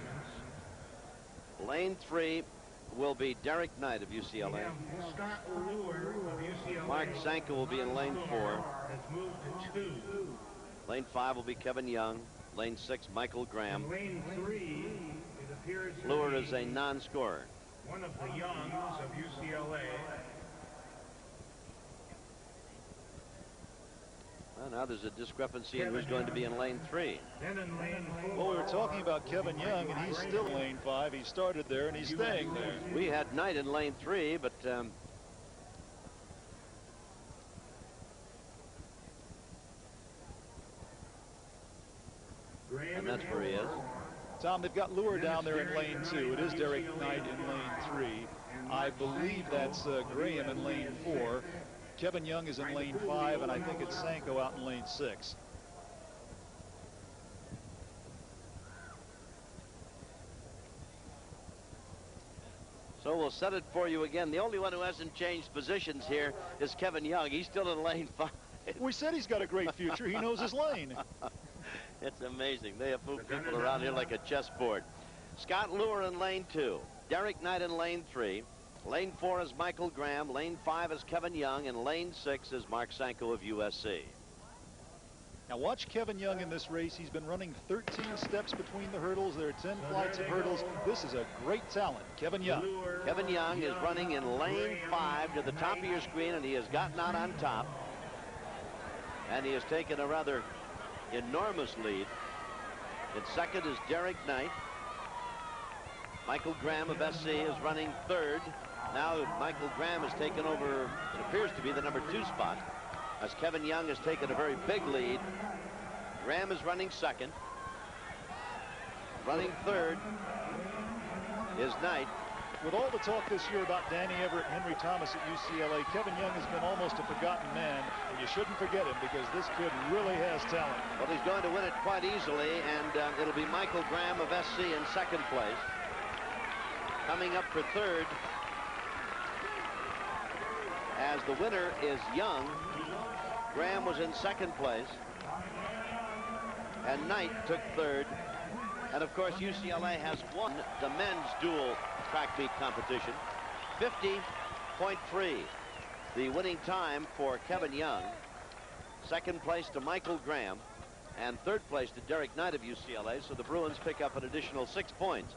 Lane 3 will be Derek Knight of UCLA. Mark Sanko will be in lane 4. Lane 5 will be Kevin Young. Lane 6, Michael Graham. Lure is a non-scorer. One of the Youngs of UCLA. Well, now there's a discrepancy in who's going to be in lane 3. Then in lane 4. Well, we were talking about Kevin Young, and he's still in lane 5. He started there, and he's staying there. We had Knight in lane 3, but and that's where he is. Tom, they've got Lure down there in lane 2. It is Derek Knight in lane 3. I believe that's Graham in lane 4. Kevin Young is in lane 5, and I think it's Sanko out in lane 6. So we'll set it for you again. The only one who hasn't changed positions here is Kevin Young. He's still in lane 5. We said he's got a great future. He knows his lane. It's amazing. They have moved people around here like a chessboard. Scott Lure in lane 2. Derek Knight in lane 3. Lane 4 is Michael Graham. Lane 5 is Kevin Young. And lane 6 is Mark Sanko of USC. Now watch Kevin Young in this race. He's been running 13 steps between the hurdles. There are 10 flights of hurdles. This is a great talent, Kevin Young. Kevin Young is running in lane 5 to the top of your screen, and he has gotten out on top. And he has taken a rather enormous lead. In second is Derek Knight. Michael Graham of SC is running third. Now Michael Graham has taken over, it appears to be the number 2 spot, as Kevin Young has taken a very big lead. Graham is running second. Running third is Knight. With all the talk this year about Danny Everett and Henry Thomas at UCLA, Kevin Young has been almost a forgotten man, and you shouldn't forget him because this kid really has talent. Well, he's going to win it quite easily, and it'll be Michael Graham of SC in second place. Coming up for third, as the winner is Young. Graham was in second place, and Knight took third And of course, UCLA has won the men's dual track meet competition. 50.3, the winning time for Kevin Young. Second place to Michael Graham. And third place to Derek Knight of UCLA. So the Bruins pick up an additional 6 points,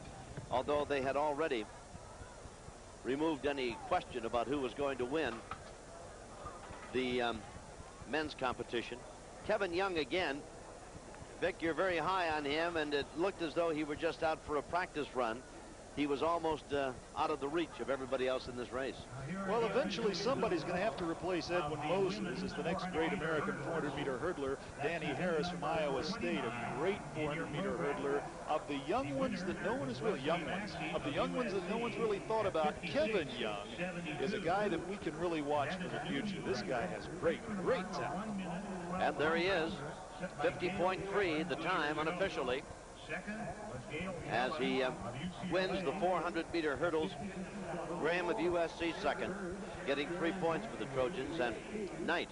although they had already removed any question about who was going to win the men's competition. Kevin Young again. Vic, you're very high on him, and it looked as though he were just out for a practice run. He was almost out of the reach of everybody else in this race. Well, eventually somebody's going to have to replace Edwin Moses as the next great American 400-meter hurdler. Danny Harris from Iowa State, a great 400-meter hurdler. Of the young ones that no one has really, of the young ones that no one's really thought about, Kevin Young is a guy that we can really watch for the future. This guy has great talent. And there he is, 50.3 the time unofficially, as he wins the 400-meter hurdles. Graham of USC second, getting 3 points for the Trojans, and Knight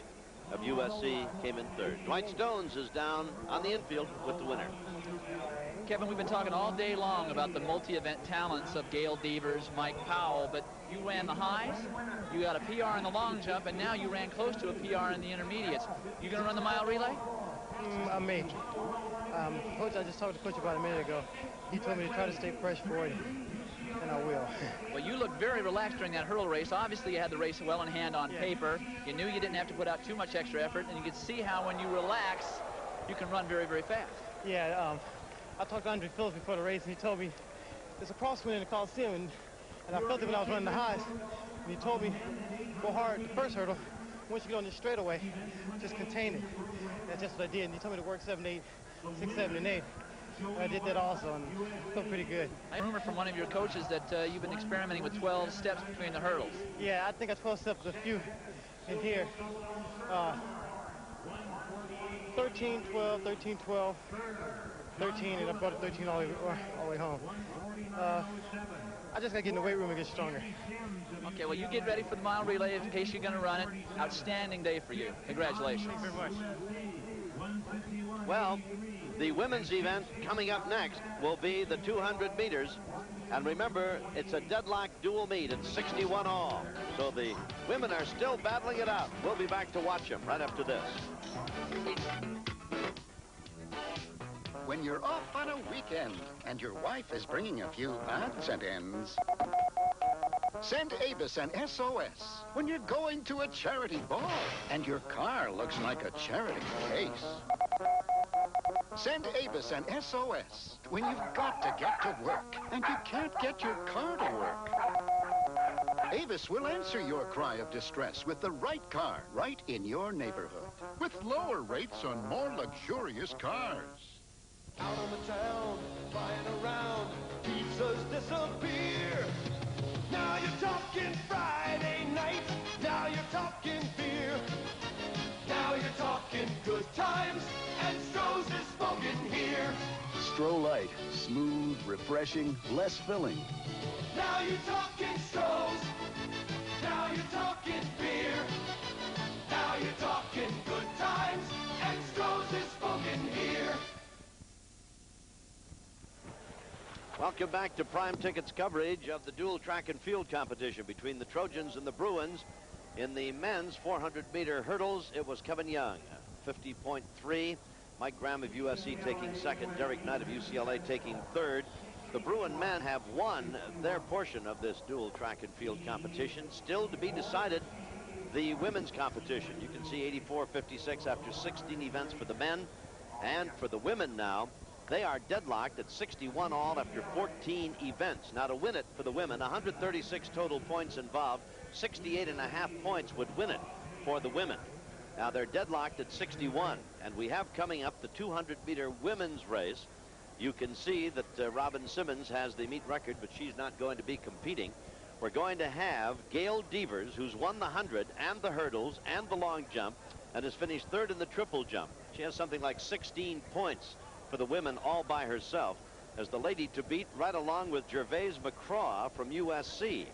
of USC came in third. Dwight Stones is down on the infield with the winner. Kevin, we've been talking all day long about the multi-event talents of Gail Devers, Mike Powell, but you ran the highs, you got a PR in the long jump, and now you ran close to a PR in the intermediates. You going to run the mile relay? I may. Coach, I just talked to Coach about a minute ago. He told me to try to stay fresh for it, and I will. Well, you looked very relaxed during that hurdle race. Obviously, you had the race well in hand on paper. You knew you didn't have to put out too much extra effort, and you could see how when you relax, you can run very fast. Yeah, I talked to Andre Phillips before the race, and he told me there's a crosswind in the Coliseum, and I felt it when I was running the highs. And he told me, go hard the first hurdle. Once you get on this straightaway, just contain it. That's just what I did. And he told me to work 7, 8, 6, 7, and 8. And I did that also, and it felt pretty good. I remember from one of your coaches that you've been experimenting with 12 steps between the hurdles. Yeah, I think I 12 steps a few in here. 13, 12, 13, 12, 13, and I brought it 13 all the way home. I just got to get in the weight room and get stronger. Okay, well, you get ready for the mile relay in case you're going to run it. Outstanding day for you. Congratulations. Thank you very much. Well, the women's event coming up next will be the 200 meters. And remember, it's a deadlock dual meet. It's 61 all. So the women are still battling it out. We'll be back to watch them right after this. When you're off on a weekend and your wife is bringing a few odds and ends, send Avis an SOS. When you're going to a charity ball and your car looks like a charity case, send Avis an SOS when you've got to get to work and you can't get your car to work. Avis will answer your cry of distress with the right car right in your neighborhood, with lower rates on more luxurious cars. Out on the town, flying around, pizzas disappear. Now you're talking Friday night, now you're talking beer. Now you're talking good times, and Stroh's is smoking here. Stroh Light, smooth, refreshing, less filling. Now you're talking Stroh's, now you're talking beer. Now you're talking good times, and Stroh's is smoking here. Welcome back to Prime Tickets coverage of the dual track and field competition between the Trojans and the Bruins. In the men's 400-meter hurdles, it was Kevin Young, 50.3. Mike Graham of USC taking second. Derek Knight of UCLA taking third. The Bruin men have won their portion of this dual track and field competition. Still to be decided, the women's competition. You can see 84-56 after 16 events for the men. And for the women now, they are deadlocked at 61 all after 14 events. Now to win it for the women, 136 total points involved, 68.5 points would win it for the women. Now they're deadlocked at 61, and we have coming up the 200-meter women's race. You can see that Robin Simmons has the meet record, but she's not going to be competing. We're going to have Gail Devers, who's won the 100 and the hurdles and the long jump, and has finished third in the triple jump. She has something like 16 points for the women all by herself, as the lady to beat, right along with Gervais McCraw from USC.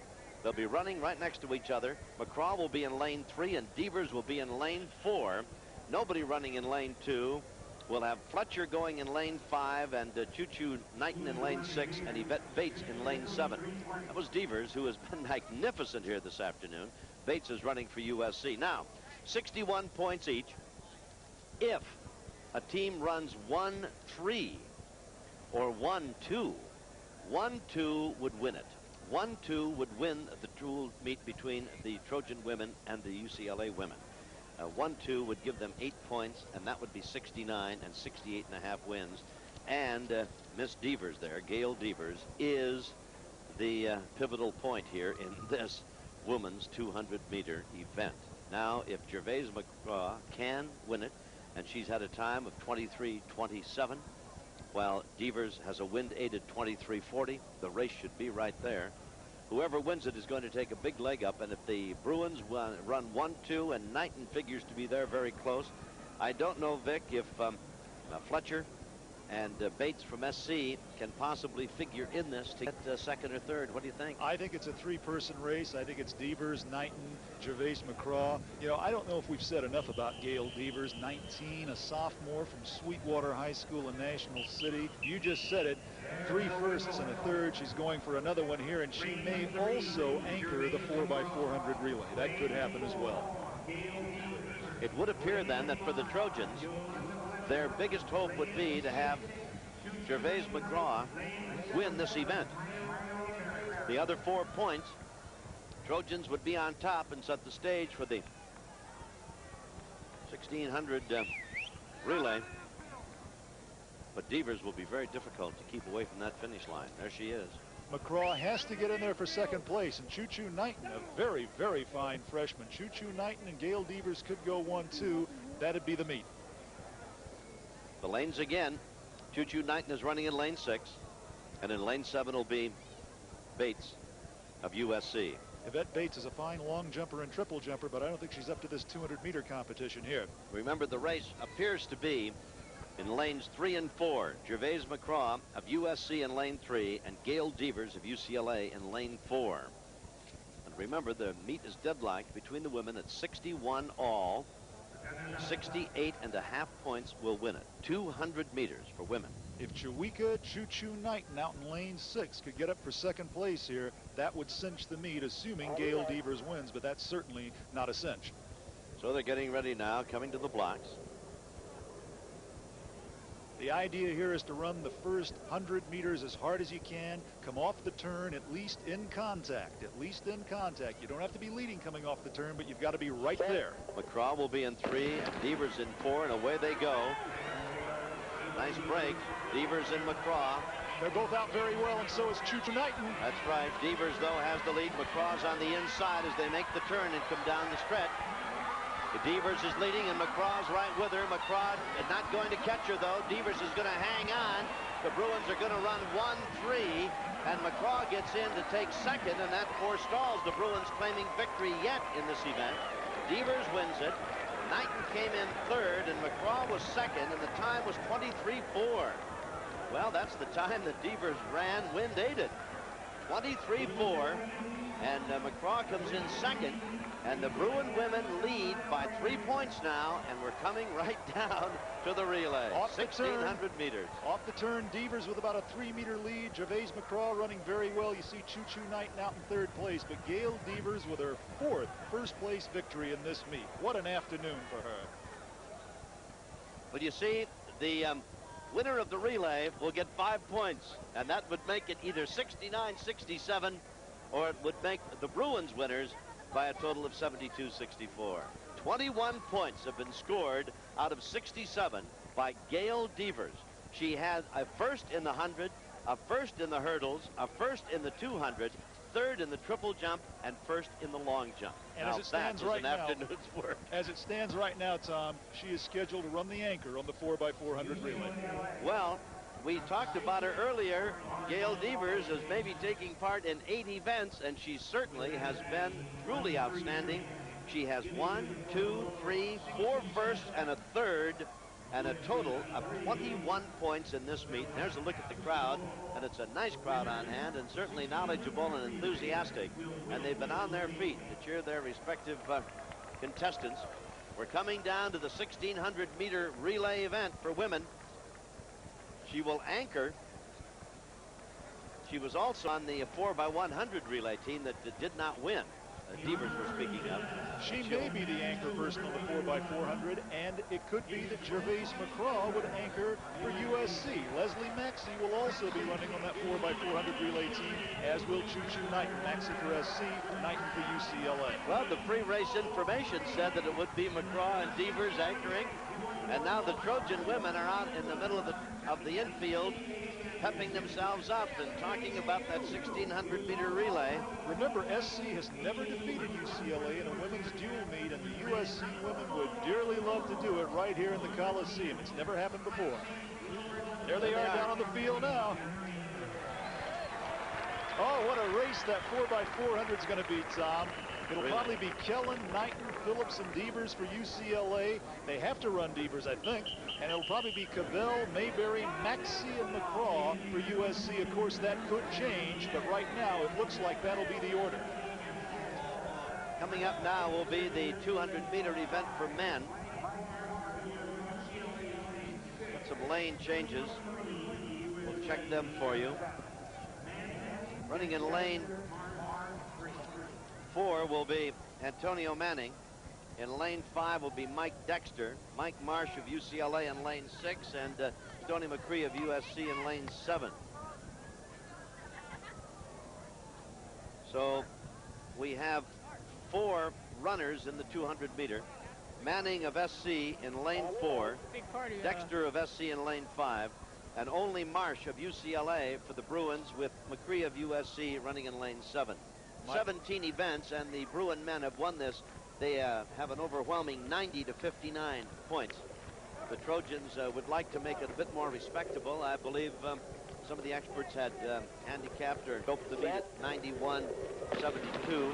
They'll be running right next to each other. McCraw will be in lane 3 and Devers will be in lane 4. Nobody running in lane 2 We'll have Fletcher going in lane 5 and Choo-Choo Knighton in lane 6 and Yvette Bates in lane 7. That was Devers, who has been magnificent here this afternoon. Bates is running for USC. Now, 61 points each. If a team runs 1-3 or 1-2, 1-2 would win it. 1-2 would win the dual meet between the Trojan women and the UCLA women. 1-2 would give them 8 points, and that would be 69 and 68.5 wins. And Miss Devers there, Gail Devers, is the pivotal point here in this women's 200-meter event. Now, if Gervais McCraw can win it, and she's had a time of 23:27, while Devers has a wind-aided 23:40, the race should be right there. Whoever wins it is going to take a big leg up, and if the Bruins run 1-2 and Knighton figures to be there very close, I don't know, Vic, if Fletcher and Bates from SC can possibly figure in this to get second or third. What do you think? I think it's a three-person race. I think it's Devers, Knighton, Gervais McCraw. You know, I don't know if we've said enough about Gail Devers, 19, a sophomore from Sweetwater High School in National City. You just said it. 3 firsts and a third. She's going for another one here, and she may also anchor the 4x400 relay. That could happen as well. It would appear then that for the Trojans, their biggest hope would be to have Gervais McCraw win this event. The other 4 points, Trojans would be on top and set the stage for the 1600 relay. But Devers will be very difficult to keep away from that finish line. There she is. McCraw has to get in there for second place, and Choo-Choo Knighton, a very, very fine freshman. Choo-Choo Knighton and Gail Devers could go 1-2. That'd be the meet. The lanes again. Choo-Choo Knighton is running in lane 6, and in lane 7 will be Bates of USC. Yvette Bates is a fine long jumper and triple jumper, but I don't think she's up to this 200-meter competition here. Remember, the race appears to be in lanes 3 and 4. Gervais McCraw of USC in lane 3 and Gail Devers of UCLA in lane 4. And remember, the meet is deadlocked between the women at 61 all. 68.5 points will win it. 200 meters for women. If Chiwika Choo-Choo Knighton out in lane 6 could get up for second place here, that would cinch the meet, assuming Gail Devers wins, but that's certainly not a cinch. So they're getting ready now, coming to the blocks. The idea here is to run the first 100 meters as hard as you can, come off the turn at least in contact, You don't have to be leading coming off the turn, but you've got to be right there. McCraw will be in 3, Devers in 4, and away they go. Nice break. Devers and McCraw. They're both out very well, and so is Choo-Choo Knighton. That's right. Devers, though, has the lead. McCraw's on the inside as they make the turn and come down the stretch. Devers is leading, and McCraw's right with her. McCraw is not going to catch her, though. Devers is going to hang on. The Bruins are going to run 1-3, and McCraw gets in to take second, and that forestalls the Bruins claiming victory yet in this event. Devers wins it. Knighton came in third, and McCraw was second, and the time was 23:4. Well, that's the time that Devers ran wind-aided. 23:4, and McCraw comes in second. And the Bruin women lead by 3 points now, and we're coming right down to the relay. 1,600 meters. Off the turn, Devers with about a 3-meter lead. Gervais McCraw running very well. You see Choo-Choo Knighton out in third place, but Gail Devers with her 4th first-place victory in this meet. What an afternoon for her. But you see, the winner of the relay will get 5 points, and that would make it either 69-67, or it would make the Bruins winners by a total of 72-64. 21 points have been scored out of 67 by Gail Devers. She had a first in the 100, a first in the hurdles, a first in the 200, third in the triple jump, and first in the long jump. And now, as it stands right now, afternoon's work. As it stands right now, Tom, she is scheduled to run the anchor on the 4x400 relay. Well, we talked about her earlier. Gail Devers is maybe taking part in 8 events, and she certainly has been truly outstanding. She has 1, 2, 3, 4 firsts and a third, and a total of 21 points in this meet. And there's a look at the crowd, and it's a nice crowd on hand, and certainly knowledgeable and enthusiastic. And they've been on their feet to cheer their respective contestants. We're coming down to the 1,600-meter relay event for women. She will anchor. She was also on the 4x100 relay team that did not win. Devers were speaking of. She may be the anchor person on the 4x400, and it could be that Gervais McCraw would anchor for USC. Lesley Maxie will also be running on that 4x400 relay team, as will Choo-Choo Knighton. Maxie for SC, Knighton for UCLA. Well, the pre-race information said that it would be McCraw and Devers anchoring, and now the Trojan women are out in the middle of the infield, pepping themselves up and talking about that 1,600-meter relay. Remember, SC has never defeated UCLA in a women's dual meet, and the USC women would dearly love to do it right here in the Coliseum. It's never happened before. There they are down on the field now. Oh, what a race that 4x400 is going to be, Tom. It'll probably be Kellen, Knighton, Phillips, and Devers for UCLA. They have to run Devers, I think. And it'll probably be Cavell, Mayberry, Maxie, and McCraw for USC. Of course, that could change, but right now it looks like that'll be the order. Coming up now will be the 200-meter event for men. Got some lane changes. We'll check them for you. Running in lane 4 will be Antonio Manning. In lane 5 will be Mike Dexter, Mike Marsh of UCLA in lane 6, and Stoney McCree of USC in lane 7. So we have 4 runners in the 200-meter. Manning of SC in lane 4, Dexter of SC in lane 5, and only Marsh of UCLA for the Bruins, with McCree of USC running in lane 7. 17 events, and the Bruin men have won this. They have an overwhelming 90 to 59 points. The Trojans would like to make it a bit more respectable. I believe some of the experts had handicapped or doped the meet at 91.72.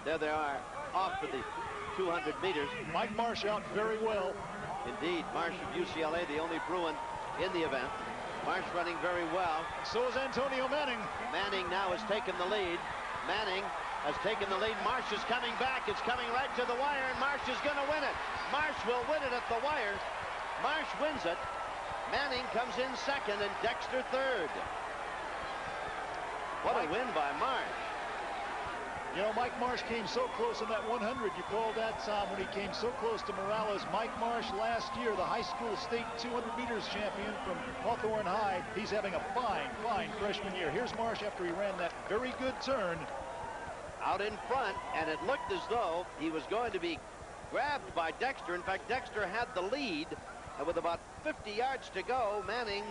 There they are, off for the 200 meters. Mike Marsh out very well. Indeed, Marsh of UCLA, the only Bruin in the event. Marsh running very well. So is Antonio Manning. Manning now has taken the lead. Manning has taken the lead. Marsh is coming back. It's coming right to the wire, and Marsh is going to win it. Marsh will win it at the wire. Marsh wins it. Manning comes in second, and Dexter third. What a win by Marsh. You know, Mike Marsh came so close in that 100. You called that, Tom, when he came so close to Morales. Mike Marsh last year, the high school state 200 meters champion from Hawthorne High. He's having a fine, fine freshman year. Here's Marsh after he ran that very good turn. Out in front, and it looked as though he was going to be grabbed by Dexter. In fact, Dexter had the lead, and with about 50 yards to go, Manning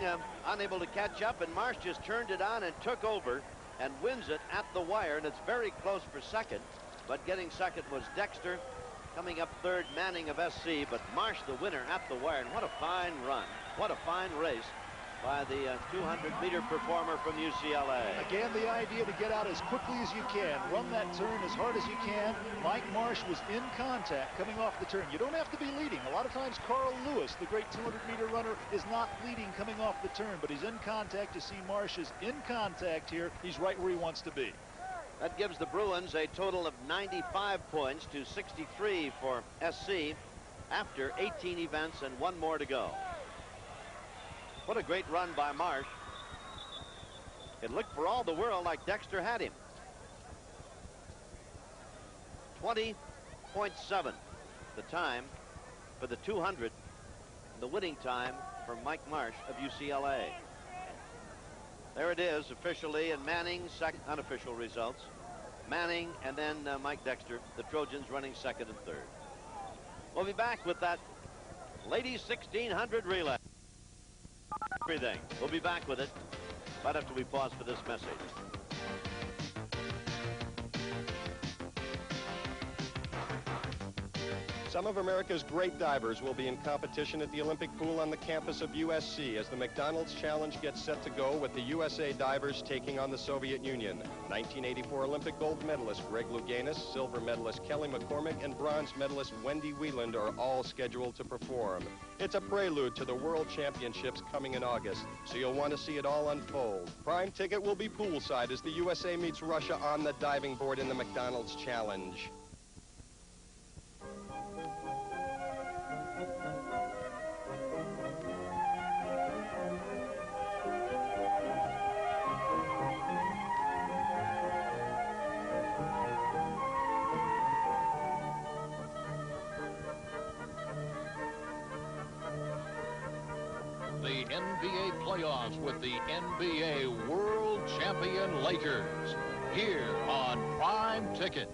unable to catch up, and Marsh just turned it on and took over and wins it at the wire, and it's very close for second, but getting second was Dexter. Coming up third, Manning of SC, but Marsh the winner at the wire, and what a fine run, what a fine race by the 200-meter performer from UCLA. Again, the idea to get out as quickly as you can, run that turn as hard as you can. Mike Marsh was in contact coming off the turn. You don't have to be leading. A lot of times Carl Lewis, the great 200-meter runner, is not leading coming off the turn, but he's in contact. You see Marsh is in contact here. He's right where he wants to be. That gives the Bruins a total of 95 points to 63 for SC after 18 events and 1 more to go. What a great run by Marsh. It looked for all the world like Dexter had him. 20.7 the time for the 200, the winning time for Mike Marsh of UCLA. There it is officially, and Manning second. Unofficial results. Manning and then Mike Dexter, the Trojans running second and third. We'll be back with that ladies 1600 relay. Everything. We'll be back with it right after we pause for this message. Some of America's great divers will be in competition at the Olympic pool on the campus of USC as the McDonald's Challenge gets set to go, with the USA divers taking on the Soviet Union. 1984 Olympic gold medalist Greg Louganis, silver medalist Kelly McCormick, and bronze medalist Wendy Wieland are all scheduled to perform. It's a prelude to the World Championships coming in August, so you'll want to see it all unfold. Prime ticket will be poolside as the USA meets Russia on the diving board in the McDonald's Challenge. NBA playoffs with the NBA World Champion Lakers. Here on Prime Ticket.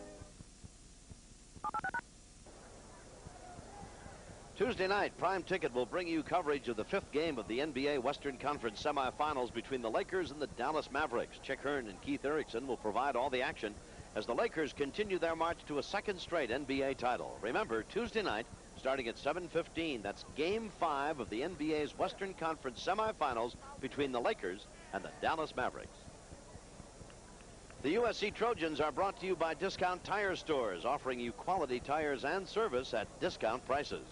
Tuesday night, Prime Ticket will bring you coverage of the 5th game of the NBA Western Conference semifinals between the Lakers and the Dallas Mavericks. Chick Hearn and Keith Erickson will provide all the action as the Lakers continue their march to a second straight NBA title. Remember, Tuesday night, starting at 7:15, that's Game 5 of the NBA's Western Conference semifinals between the Lakers and the Dallas Mavericks. The USC Trojans are brought to you by Discount Tire Stores, offering you quality tires and service at discount prices.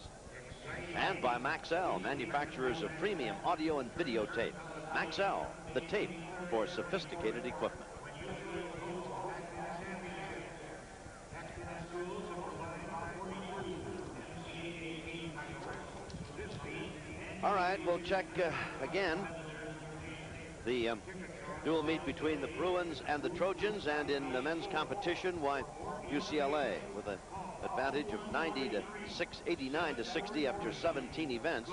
And by Maxell, manufacturers of premium audio and video tape. Maxell, the tape for sophisticated equipment. All right, we'll check again the dual meet between the Bruins and the Trojans, and in the men's competition, why UCLA with an advantage of 89 to 60 after 17 events.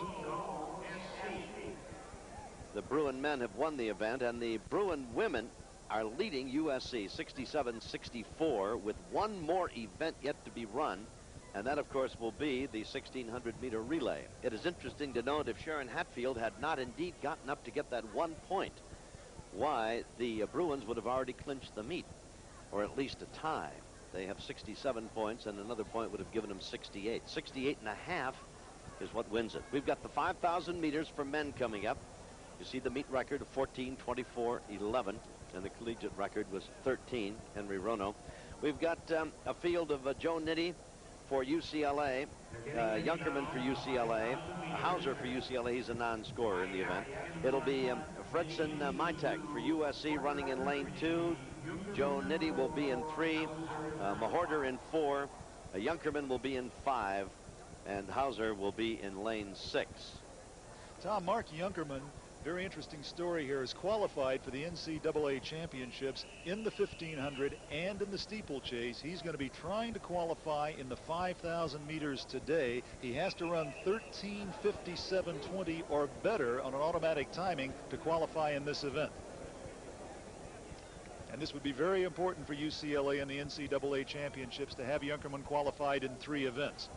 The Bruin men have won the event, and the Bruin women are leading USC 67-64 with one more event yet to be run. And that, of course, will be the 1,600-meter relay. It is interesting to note if Sharon Hatfield had not indeed gotten up to get that 1 point, why the Bruins would have already clinched the meet, or at least a tie. They have 67 points, and another point would have given them 68. 68.5 is what wins it. We've got the 5,000 meters for men coming up. You see the meet record of 14:24:11, and the collegiate record was 13, Henry Rono. We've got a field of Joe Nitty for UCLA, Junkerman for UCLA, Hauser for UCLA. He's a non-scorer in the event. It'll be Fredson Mitek for USC running in lane 2. Joe Nitty will be in 3. Mahorter in 4. Junkerman will be in 5. And Hauser will be in lane 6. Tom, Mark Junkerman, very interesting story here, is qualified for the NCAA championships in the 1500 and in the steeplechase. He's going to be trying to qualify in the 5,000 meters today. He has to run 13:57:20 or better on an automatic timing to qualify in this event. And this would be very important for UCLA in the NCAA championships to have Junkerman qualified in 3 events.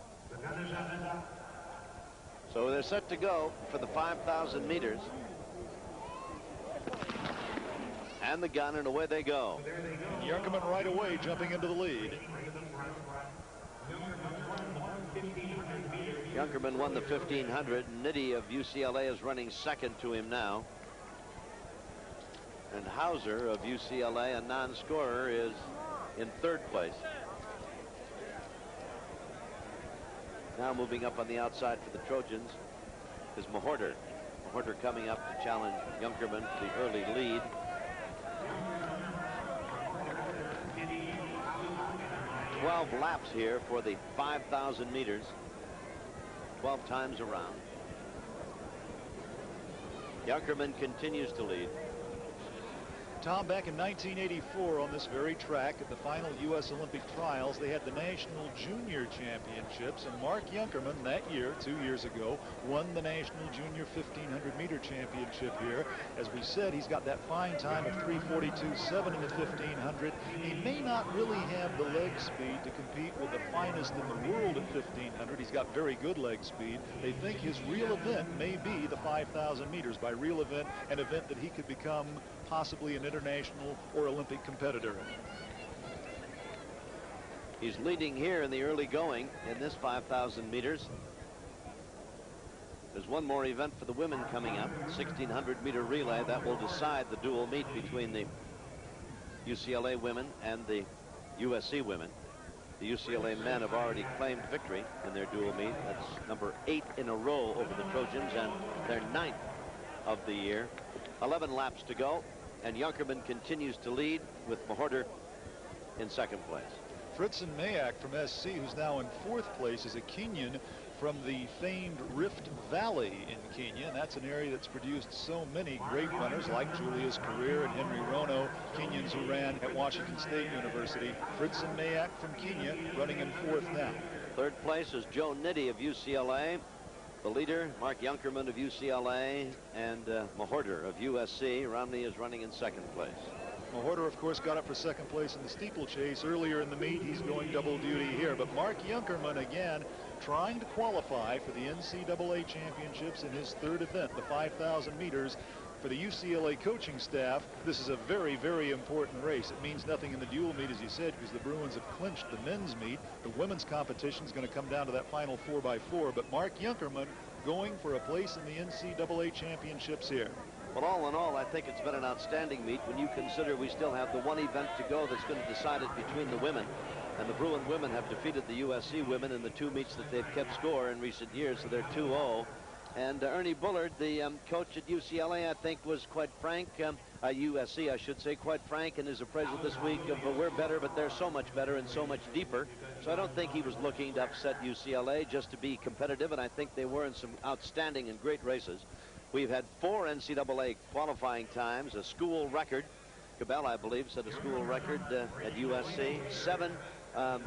So they're set to go for the 5,000 meters. And the gun, and away they go. Junkerman right away jumping into the lead. Junkerman won the 1500. Nitty of UCLA is running second to him now. And Hauser of UCLA, a non-scorer, is in 3rd place. Now moving up on the outside for the Trojans is Mahorter. Mahorter coming up to challenge Junkerman for the early lead. $12 laps here for the 5,000 meters. 12 times around. Junkerman continues to lead. Tom, back in 1984 on this very track at the final U.S. Olympic trials, they had the National Junior Championships, and Mark Junkerman that year, 2 years ago, won the National Junior 1500-meter championship here. As we said, he's got that fine time of 3:42.7 in the 1500. He may not really have the leg speed to compete with the finest in the world at 1500. He's got very good leg speed. They think his real event may be the 5,000 meters. By real event, an event that he could become possibly an international or Olympic competitor. He's leading here in the early going in this 5,000 meters. There's one more event for the women coming up, 1,600-meter relay. That will decide the dual meet between the UCLA women and the USC women. The UCLA men have already claimed victory in their dual meet. That's number 8 in a row over the Trojans, and their 9th of the year. 11 laps to go, and Junkerman continues to lead with Mahorter in 2nd place. Fritson Mayak from SC, who's now in 4th place, is a Kenyan from the famed Rift Valley in Kenya, and that's an area that's produced so many great runners like Julius Career and Henry Rono, Kenyans who ran at Washington State University. Fritson Mayak from Kenya running in 4th now. 3rd place is Joe Nitty of UCLA. the leader, Mark Junkerman of UCLA, and Mahorter of USC. Romney is running in second place. Mahorter, of course, got up for second place in the steeplechase earlier in the meet. He's going double duty here. But Mark Junkerman, again, trying to qualify for the NCAA championships in his third event, the 5,000 meters. For the UCLA coaching staff, this is a very, very important race. It means nothing in the dual meet, as you said, because the Bruins have clinched the men's meet. The women's competition is going to come down to that final 4x4. But Mark Junkerman going for a place in the NCAA championships here. Well, all in all, I think it's been an outstanding meet when you consider we still have the one event to go that's going to decide it between the women. And the Bruin women have defeated the USC women in the two meets that they've kept score in recent years, so they're 2-0. And Ernie Bullard, the coach at UCLA, I think was quite frank, USC, I should say, quite frank in his appraisal this week of we're better, but they're so much better and so much deeper. So I don't think he was looking to upset UCLA, just to be competitive, and I think they were in some outstanding and great races. We've had 4 NCAA qualifying times, a school record. Cabell, I believe, set a school record at USC. 7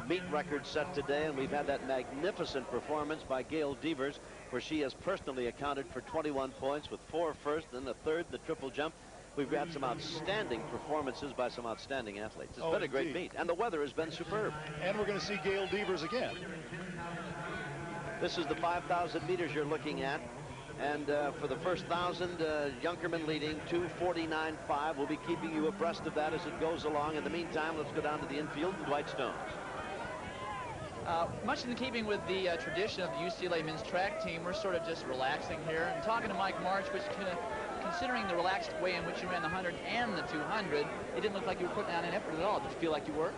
meet records set today, and we've had that magnificent performance by Gail Devers, where she has personally accounted for 21 points with 4 first and a third, the triple jump. We've had some outstanding performances by some outstanding athletes. It's been a great meet, and the weather has been superb. And we're going to see Gail Devers again. This is the 5,000 meters you're looking at. And for the first 1,000, Junkerman leading 2:49.5. We'll be keeping you abreast of that as it goes along. In the meantime, let's go down to the infield and Dwight Stones. Much in keeping with the tradition of the UCLA men's track team, we're sort of just relaxing here. And talking to Mike Marsh, which considering the relaxed way in which you ran the 100 and the 200, it didn't look like you were putting down an effort at all. Did you feel like you were?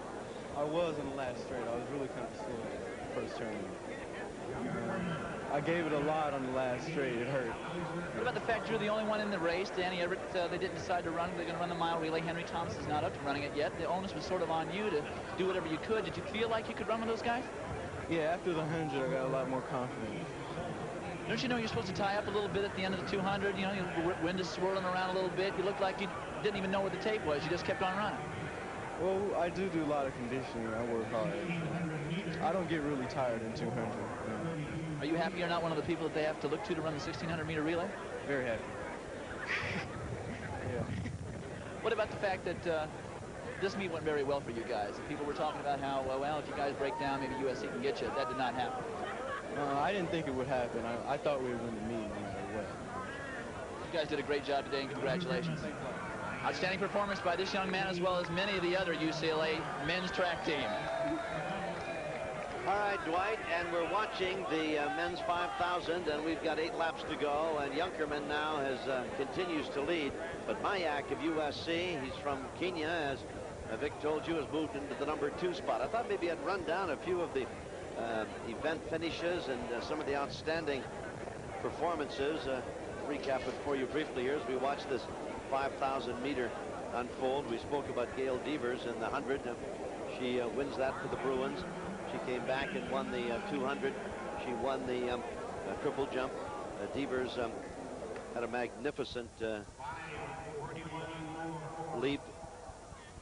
I was in the last straight. I was really kind of slow first turn. I gave it a lot on the last straight. It hurt. What about the fact you're the only one in the race? Danny Everett, they didn't decide to run. They're going to run the mile relay. Henry Thomas is not up to running it yet. The onus was sort of on you to do whatever you could. Did you feel like you could run with those guys? Yeah, after the 100, I got a lot more confidence. Don't you know you're supposed to tie up a little bit at the end of the 200? You know, the wind is swirling around a little bit. You looked like you didn't even know where the tape was. You just kept on running. Well, I do a lot of conditioning. I work hard. I don't get really tired in 200. Are you happy you're not one of the people that they have to look to run the 1,600-meter relay? Very happy. Yeah. What about the fact that this meet went very well for you guys? People were talking about how, well, if you guys break down, maybe USC can get you. That did not happen. I didn't think it would happen. I thought we would win the meet no matter what. You guys did a great job today, and congratulations. Outstanding performance by this young man as well as many of the other UCLA men's track team. All right, Dwight, and we're watching the men's 5,000, and we've got 8 laps to go, and Junkerman now continues to lead. But Mayak of USC, he's from Kenya, as Vic told you, has moved into the number 2 spot. I thought maybe I'd run down a few of the event finishes and some of the outstanding performances. Recap it for you briefly here as we watch this 5,000 meter unfold. We spoke about Gail Devers in the 100. She wins that for the Bruins. She came back and won the 200. She won the triple jump. Devers had a magnificent leap.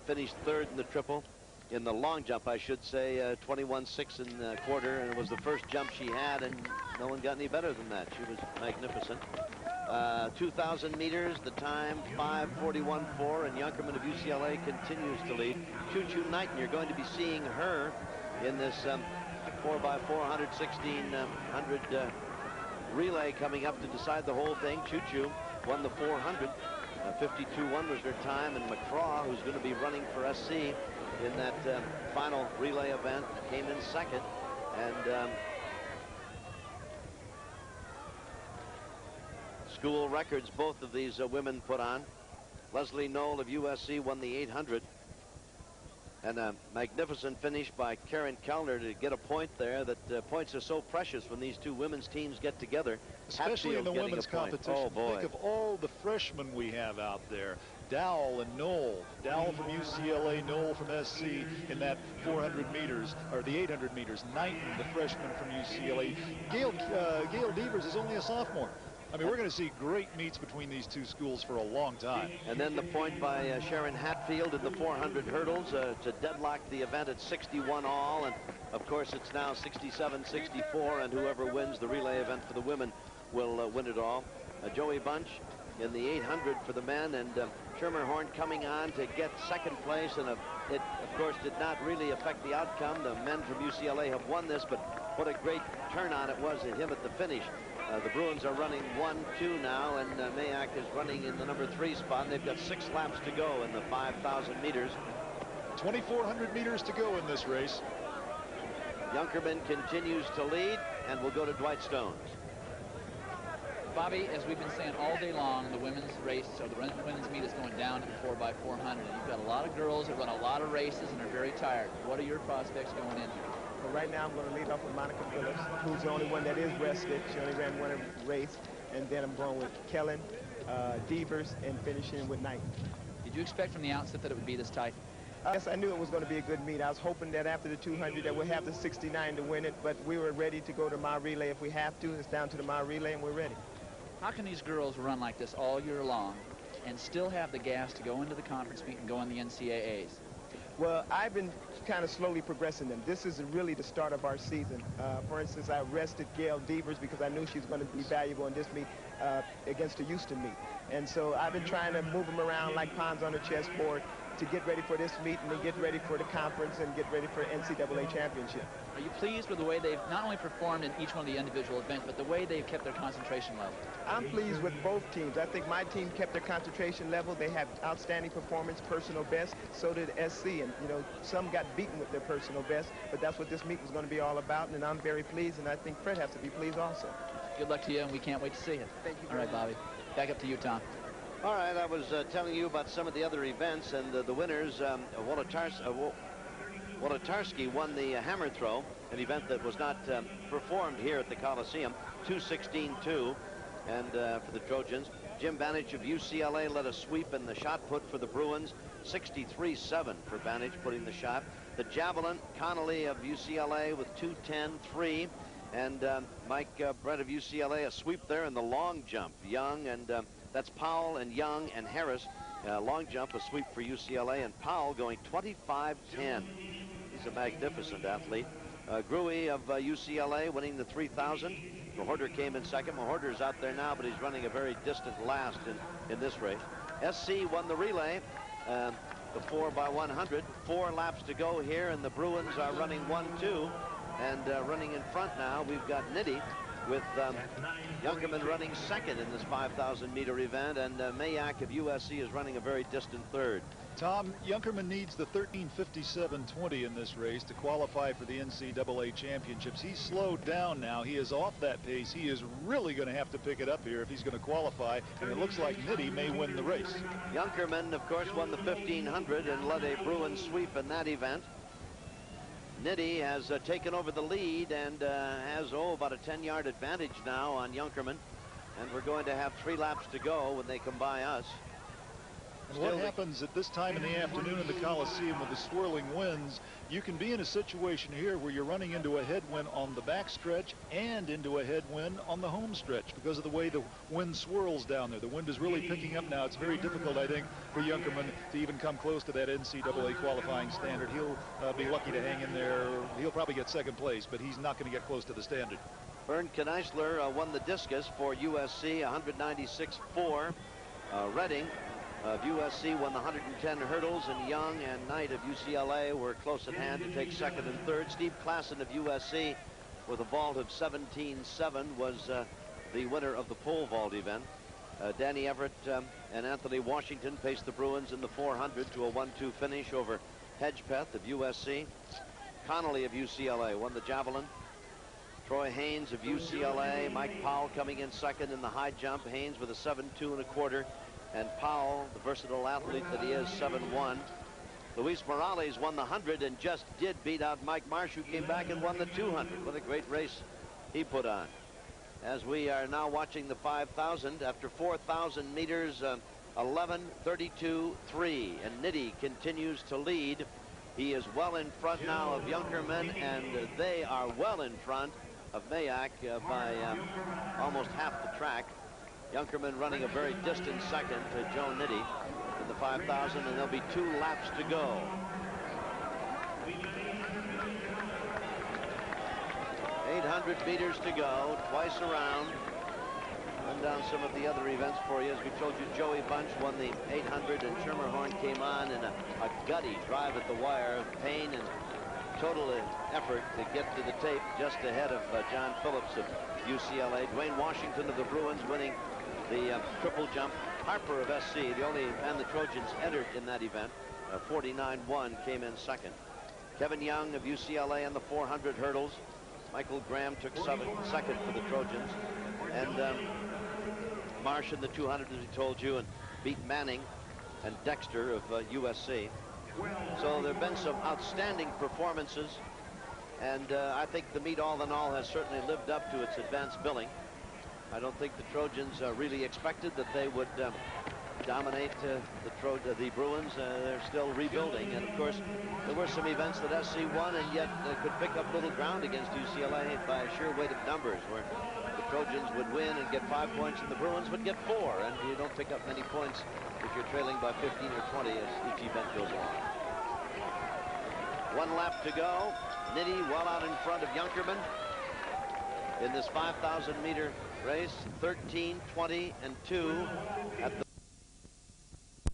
Finished 3rd in the triple. In the long jump, I should say, 21.6 in the quarter, and it was the first jump she had, and no one got any better than that. She was magnificent. 2,000 meters, the time 5:41.4, and Junkerman of UCLA continues to lead. Choo-Choo Knighton, you're going to be seeing her in this 4x4 100 relay coming up to decide the whole thing. Choo-Choo won the 400. 52.1 was her time, and McCraw, who's going to be running for SC in that final relay event, came in second. And school records both of these women put on. Lesley Noll of USC won the 800. And a magnificent finish by Karen Kellner to get a point there. That points are so precious when these two women's teams get together. Especially in the women's competition. Oh, boy. Think of all the freshmen we have out there. Dowell and Noll. Dowell from UCLA, Noll from SC in that 400 meters, or the 800 meters. Knighton, the freshman from UCLA. Gail Devers is only a sophomore. I mean, we're going to see great meets between these two schools for a long time. And then the point by Sharon Hatfield in the 400 hurdles to deadlock the event at 61 all. And, of course, it's now 67-64, and whoever wins the relay event for the women will win it all. Joey Bunch in the 800 for the men, and Schermerhorn coming on to get second place, and it, of course, did not really affect the outcome. The men from UCLA have won this, but what a great turn on it was at him at the finish. The Bruins are running 1-2 now, and Mayak is running in the number 3 spot, and they've got 6 laps to go in the 5,000 meters. 2,400 meters to go in this race. Junkerman continues to lead, and will go to Dwight Stones. Bobby, as we've been saying all day long, the women's race, or the women's meet is going down to the 4x400. You've got a lot of girls that run a lot of races and are very tired. What are your prospects going in here? Well, right now I'm going to lead off with Monica Phillips, who's the only one that is rested. She only ran one race. And then I'm going with Kellen, Devers, and finishing with Knight. Did you expect from the outset that it would be this tight? Yes, I knew it was going to be a good meet. I was hoping that after the 200 that we'll have the 69 to win it, but we were ready to go to mile relay if we have to. It's down to the mile relay, and we're ready. How can these girls run like this all year long and still have the gas to go into the conference meet and go in the NCAAs? Well, I've been kind of slowly progressing them. This is really the start of our season. For instance, I rested Gail Devers because I knew she was going to be valuable in this meet against the Houston meet. And so I've been trying to move them around like pawns on a chessboard to get ready for this meet and then get ready for the conference and get ready for NCAA championship. Are you pleased with the way they've not only performed in each one of the individual events, but the way they've kept their concentration level? I'm pleased with both teams. I think my team kept their concentration level. They had outstanding performance, personal best. So did SC. And, you know, some got beaten with their personal best, but that's what this meet was going to be all about. And I'm very pleased, and I think Fred has to be pleased also. Good luck to you, and we can't wait to see it. Thank you. All right, Bobby. Back up to you, Tom. All right, I was telling you about some of the other events, and the winners, Wolotarski won the hammer throw, an event that was not performed here at the Coliseum, 2:16.2, and for the Trojans. Jim Banich of UCLA led a sweep in the shot put for the Bruins, 63-7 for Banich putting the shot. The javelin, Connolly of UCLA with 2:10.3, and Mike Brett of UCLA, a sweep there in the long jump. Young and that's Powell and Young and Harris. Long jump, a sweep for UCLA, and Powell going 25-10. He's a magnificent athlete. Gruey of UCLA winning the 3,000. Mahorter came in second. Mahorter's out there now, but he's running a very distant last in this race. SC won the relay, the 4x100. 4 laps to go here, and the Bruins are running 1-2. And running in front now, we've got Nitty with Junkerman running second in this 5,000-meter event, and Mayak of USC is running a very distant third. Tom, Junkerman needs the 13:57.20 in this race to qualify for the NCAA championships. He's slowed down now. He is off that pace. He is really going to have to pick it up here if he's going to qualify, and it looks like Nitty may win the race. Junkerman, of course, won the 1,500 and led a Bruin sweep in that event. Nitty has taken over the lead and has, about a 10-yard advantage now on Junkerman. And we're going to have 3 laps to go when they come by us. What happens at this time in the afternoon in the Coliseum with the swirling winds, you can be in a situation here where you're running into a headwind on the back stretch and into a headwind on the home stretch because of the way the wind swirls down there. The wind is really picking up now. It's very difficult, I think, for Junkerman to even come close to that NCAA qualifying standard. He'll be lucky to hang in there. He'll probably get second place, but he's not going to get close to the standard. Bernd Kneisler won the discus for USC, 196.4. Redding of USC won the 110 hurdles, and Young and Knight of UCLA were close at hand to take second and third. Steve Klassen of USC with a vault of 17.7 was the winner of the pole vault event. Danny Everett and Anthony Washington paced the Bruins in the 400 to a 1-2 finish over Hedgepeth of USC. Connolly of UCLA won the javelin. Troy Haynes of UCLA, Mike Powell coming in second in the high jump. Haynes with a 7.2 1/4. And Powell, the versatile athlete that he is, 7-1. Luis Morales won the 100 and just did beat out Mike Marsh, who came back and won the 200. What a great race he put on. As we are now watching the 5,000, after 4,000 meters, 11:32.3. And Nitty continues to lead. He is well in front now of Junkerman, and they are well in front of Mayak by almost half the track. Junkerman running a very distant second to Joe Nitty in the 5,000, and there'll be 2 laps to go. 800 meters to go, twice around. Run down some of the other events for you. As we told you, Joey Bunch won the 800, and Schermerhorn came on in a gutty drive at the wire. Pain and total effort to get to the tape, just ahead of John Phillips of UCLA. Dwayne Washington of the Bruins winning the triple jump. Harper of SC, the only man the Trojans entered in that event, 49-1, came in second. Kevin Young of UCLA in the 400 hurdles. Michael Graham took second for the Trojans. And Marsh in the 200, as we told you, and beat Manning and Dexter of USC. So there have been some outstanding performances, and I think the meet all in all has certainly lived up to its advanced billing. I don't think the Trojans really expected that they would dominate the Bruins. They're still rebuilding, and of course there were some events that SC won and yet could pick up little ground against UCLA by sheer weight of numbers, where the Trojans would win and get 5 points and the Bruins would get 4, and you don't pick up many points if you're trailing by 15 or 20 as each event goes along. 1 lap to go. Nitti well out in front of Junkerman in this 5,000 meter race. 13, 20, and 2 at the